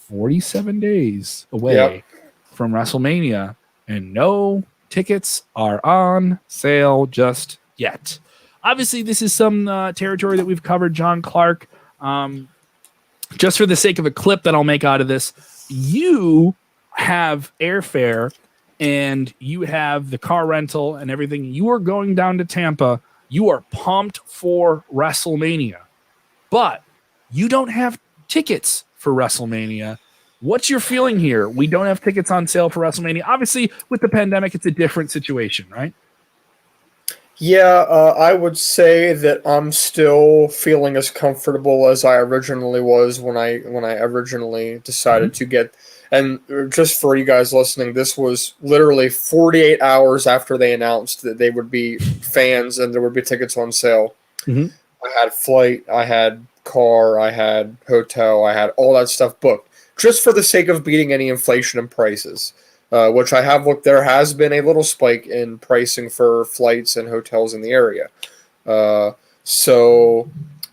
[SPEAKER 1] 47 days away from WrestleMania, and no tickets are on sale just yet. Obviously, this is some territory that we've covered, John Clark. Just for the sake of a clip that I'll make out of this, you have airfare and you have the car rental and everything. You are going down to Tampa. You are pumped for WrestleMania, but you don't have tickets for WrestleMania. What's your feeling here? We don't have tickets on sale for WrestleMania. Obviously, with the pandemic, it's a different situation, right?
[SPEAKER 2] Yeah, I would say that I'm still feeling as comfortable as I originally was when I originally decided to get. And just for you guys listening, this was literally 48 hours after they announced that they would be fans and there would be tickets on sale. Mm-hmm. I had flight, I had car, I had hotel, I had all that stuff booked just for the sake of beating any inflation in prices. Which I have looked, there has been a little spike in pricing for flights and hotels in the area. So,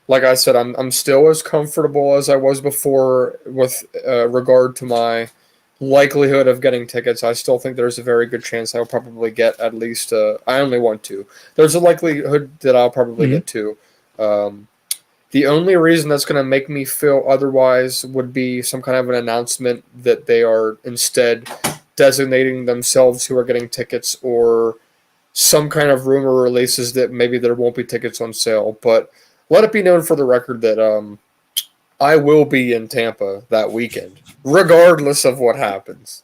[SPEAKER 2] like I said, I'm still as comfortable as I was before with regard to my likelihood of getting tickets. I still think there's a very good chance I'll probably get at least, I only want two. There's a likelihood that I'll probably get two. The only reason that's going to make me feel otherwise would be some kind of an announcement that they are instead designating themselves who are getting tickets, or some kind of rumor releases that maybe there won't be tickets on sale. But let it be known for the record that I will be in Tampa that weekend, regardless of what happens.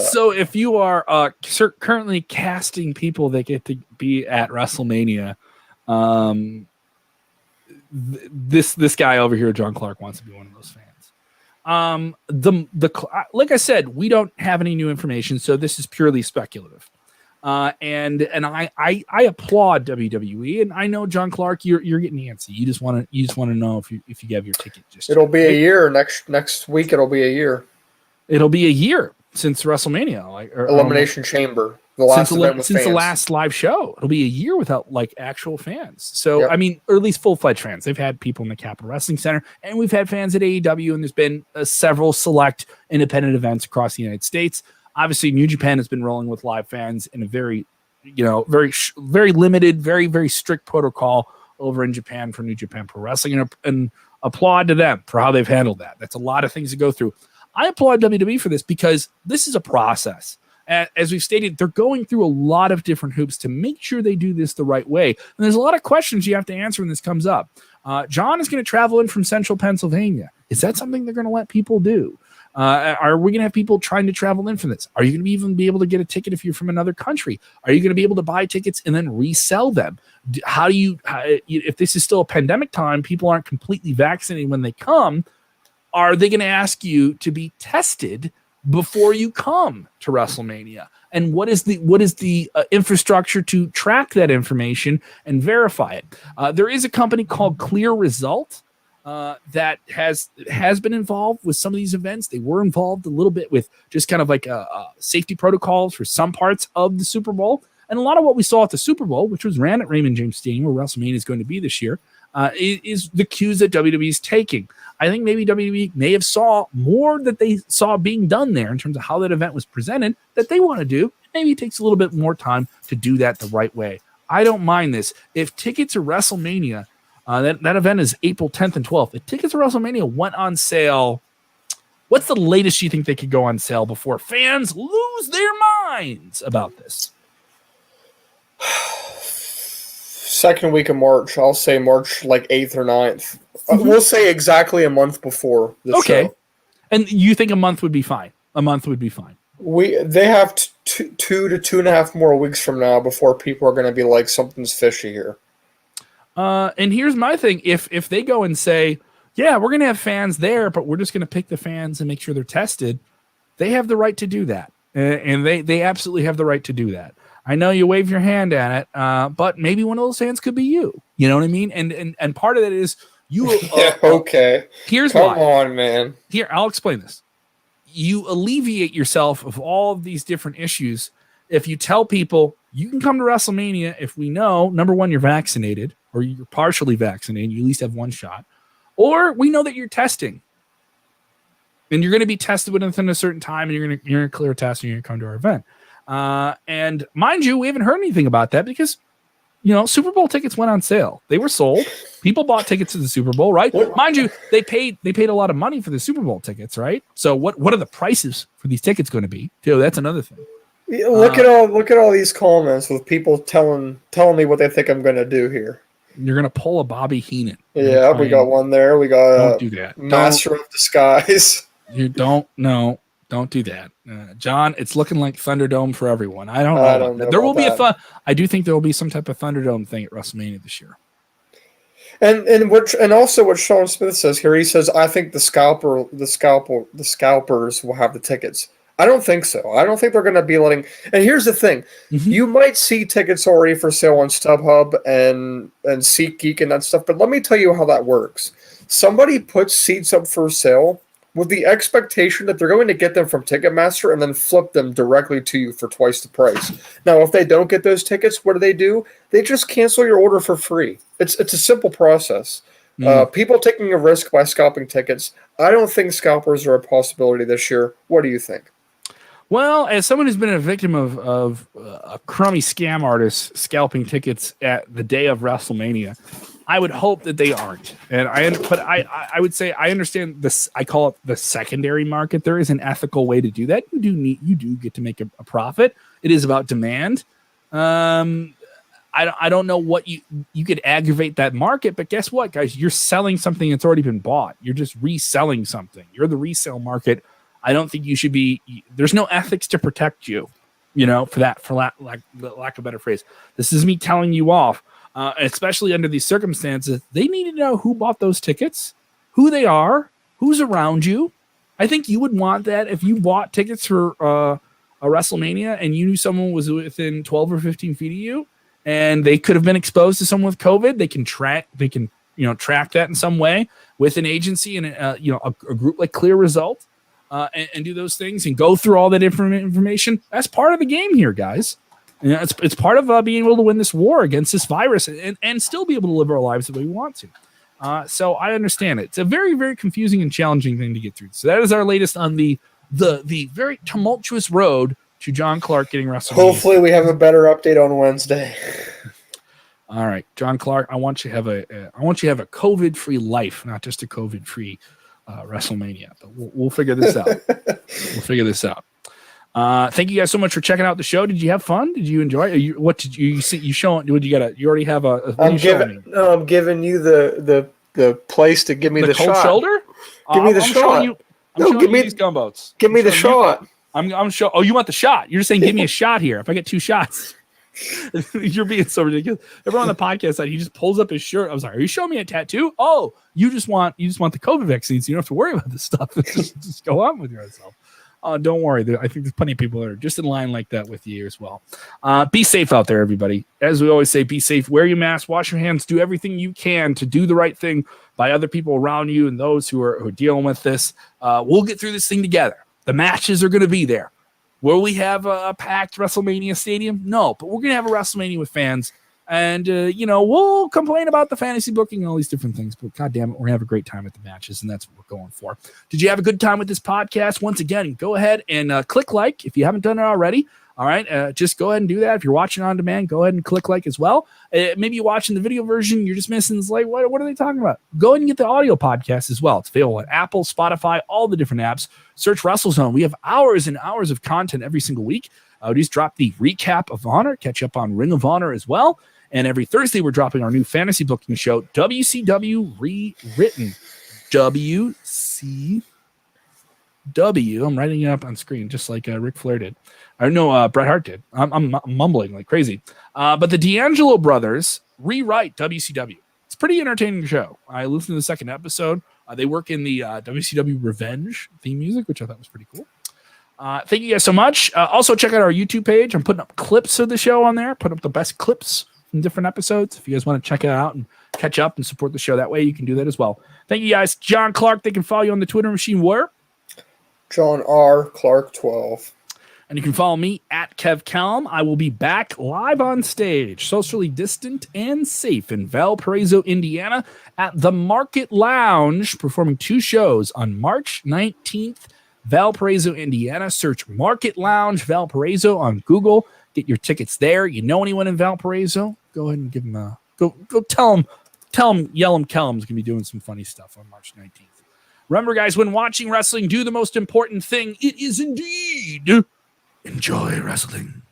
[SPEAKER 1] So if you are currently casting people that get to be at WrestleMania, this guy over here, John Clark, wants to be one of those fans. Like I said, we don't have any new information, so this is purely speculative. And I applaud WWE, and I know, John Clark, you're getting antsy. You just want to know if you have your ticket.
[SPEAKER 2] It'll be a year next week. It'll be a year.
[SPEAKER 1] It'll be a year since WrestleMania,
[SPEAKER 2] Elimination Chamber.
[SPEAKER 1] Since the last live show. It'll be a year without actual fans. So, yep. I mean, or at least full-fledged fans. They've had people in the Capitol Wrestling Center, and we've had fans at AEW, and there's been several select independent events across the United States. Obviously, New Japan has been rolling with live fans in a very, very limited, very, very strict protocol over in Japan for New Japan Pro Wrestling, and applaud to them for how they've handled that. That's a lot of things to go through. I applaud WWE for this because this is a process. As we've stated, they're going through a lot of different hoops to make sure they do this the right way. And there's a lot of questions you have to answer when this comes up. John is going to travel in from central Pennsylvania. Is that something they're going to let people do? Are we going to have people trying to travel in from this? Are you going to even be able to get a ticket if you're from another country? Are you going to be able to buy tickets and then resell them? If this is still a pandemic time, people aren't completely vaccinated when they come, are they going to ask you to be tested before you come to WrestleMania? And what is the infrastructure to track that information and verify it? There is a company called Clear Result that has been involved with some of these events. They were involved a little bit with just kind of like safety protocols for some parts of the Super Bowl. And a lot of what we saw at the Super Bowl, which was ran at Raymond James Stadium, where WrestleMania is going to be this year, is the cues that WWE is taking. I think maybe WWE may have saw more that they saw being done there in terms of how that event was presented that they want to do. Maybe it takes a little bit more time to do that the right way. I don't mind this. If tickets to WrestleMania, that event is April 10th and 12th. If tickets to WrestleMania went on sale, what's the latest you think they could go on sale before fans lose their minds about this?
[SPEAKER 2] Second week of March. I'll say March like 8th or 9th. We'll say exactly a month before the show.
[SPEAKER 1] And you think a month would be fine? A month would be fine.
[SPEAKER 2] They have 2 to 2.5 more weeks from now before people are going to be like, something's fishy here.
[SPEAKER 1] And here's my thing. If they go and say, yeah, we're going to have fans there, but we're just going to pick the fans and make sure they're tested, they have the right to do that. And they absolutely have the right to do that. I know you wave your hand at it, but maybe one of those fans could be you. You know what I mean? And part of that is you.
[SPEAKER 2] Okay.
[SPEAKER 1] Here's
[SPEAKER 2] Come
[SPEAKER 1] why.
[SPEAKER 2] on, man.
[SPEAKER 1] Here, I'll explain this. You alleviate yourself of all of these different issues if you tell people you can come to WrestleMania if we know, number one, you're vaccinated or you're partially vaccinated, you at least have one shot, or we know that you're testing. And you're going to be tested within a certain time, and you're going to clear a test, and you're going to come to our event. And mind you, we haven't heard anything about that because, Super Bowl tickets went on sale. They were sold. People bought tickets to the Super Bowl, right? Mind you, they paid a lot of money for the Super Bowl tickets, right? So what are the prices for these tickets going to be? Too, that's another thing.
[SPEAKER 2] Look at all these comments with people telling me what they think I'm going to do here.
[SPEAKER 1] You're going to pull a Bobby Heenan.
[SPEAKER 2] Yeah, we got one there. We got
[SPEAKER 1] don't do that.
[SPEAKER 2] Master of Disguise.
[SPEAKER 1] You don't know. Don't do that, John. It's looking like Thunderdome for everyone. I don't know. There will be I do think there will be some type of Thunderdome thing at WrestleMania this year.
[SPEAKER 2] And also what Sean Smith says here, he says, I think the scalpers will have the tickets. I don't think so. I don't think they're going to be letting. And here's the thing: you might see tickets already for sale on StubHub and SeatGeek and that stuff. But let me tell you how that works. Somebody puts seats up for sale with the expectation that they're going to get them from Ticketmaster and then flip them directly to you for twice the price. Now, if they don't get those tickets, what do? They just cancel your order for free. It's a simple process. People taking a risk by scalping tickets. I don't think scalpers are a possibility this year. What do you think?
[SPEAKER 1] Well, as someone who's been a victim of a crummy scam artist scalping tickets at the day of WrestleMania, I would hope that they aren't. And I would say I understand this. I call it the secondary market. There is an ethical way to do that. You do get to make a profit. It is about demand. I don't know what you could aggravate that market, but guess what, guys? You're selling something that's already been bought. You're just reselling something. You're the resale market. I don't think you should be. There's no ethics to protect you. For lack of a better phrase. This is me telling you off. Especially under these circumstances, they need to know who bought those tickets, who they are, who's around you. I think you would want that if you bought tickets for a WrestleMania and you knew someone was within 12 or 15 feet of you and they could have been exposed to someone with COVID. They can track that in some way with an agency and a group like Clear Result and do those things and go through all that information. That's part of the game here, guys. It's part of being able to win this war against this virus and still be able to live our lives the way we want to. So I understand it. It's a very, very confusing and challenging thing to get through. So that is our latest on the very tumultuous road to John Clark getting WrestleMania.
[SPEAKER 2] Hopefully we have a better update on Wednesday.
[SPEAKER 1] All right, John Clark, I want you to have a COVID-free life, not just a COVID-free WrestleMania. But we'll figure this out. Thank you guys so much for checking out the show. Did you have fun? Did you enjoy it? What did you see? You showing? What you already have I'm
[SPEAKER 2] giving you the place to give me the
[SPEAKER 1] cold
[SPEAKER 2] shot.
[SPEAKER 1] Shoulder.
[SPEAKER 2] Give me the shot.
[SPEAKER 1] Give me these gumboats.
[SPEAKER 2] Give me the shot.
[SPEAKER 1] I'm sure. Oh, you want the shot? You're just saying, give me a shot here. If I get 2 shots, you're being so ridiculous. Everyone on the podcast side, he just pulls up his shirt. I was like, "Are you showing me a tattoo? Oh, you just want the COVID vaccine, so you don't have to worry about this stuff. just go on with yourself." Don't worry. I think there's plenty of people that are just in line like that with you as well. Be safe out there, everybody. As we always say, be safe. Wear your mask. Wash your hands. Do everything you can to do the right thing by other people around you and those who are dealing with this. We'll get through this thing together. The matches are going to be there. Will we have a packed WrestleMania stadium? No, but we're going to have a WrestleMania with fans. And, we'll complain about the fantasy booking and all these different things. But, God damn it, we're going to have a great time at the matches, and that's what we're going for. Did you have a good time with this podcast? Once again, go ahead and click like if you haven't done it already. All right, just go ahead and do that. If you're watching on demand, go ahead and click like as well. Maybe you're watching the video version, you're just missing this. Like, what are they talking about? Go ahead and get the audio podcast as well. It's available on Apple, Spotify, all the different apps. Search WrestleZone. We have hours and hours of content every single week. We just dropped the recap of Honor, catch up on Ring of Honor as well. And every Thursday, we're dropping our new fantasy booking show, WCW Rewritten. WCW. I'm writing it up on screen, just like Ric Flair did. I know Bret Hart did. I'm mumbling like crazy. But the D'Angelo brothers rewrite WCW. It's a pretty entertaining show. I listened to the second episode. They work in the WCW Revenge theme music, which I thought was pretty cool. Thank you guys so much. Also, check out our YouTube page. I'm putting up clips of the show on there. Put up the best clips from different episodes. If you guys want to check it out and catch up and support the show that way, you can do that as well. Thank you guys. John Clark, they can follow you on the Twitter machine where?
[SPEAKER 2] John R. Clark 12.
[SPEAKER 1] And you can follow me at Kev Kelm. I will be back live on stage, socially distant and safe in Valparaiso, Indiana at the Market Lounge, performing 2 shows on March 19th, Valparaiso, Indiana. Search Market Lounge Valparaiso on Google. Get your tickets there. You know anyone in Valparaiso? Go ahead and give them a go tell them Yellum Kellum's gonna be doing some funny stuff on March 19th. Remember, guys, when watching wrestling, do the most important thing. It is indeed enjoy wrestling.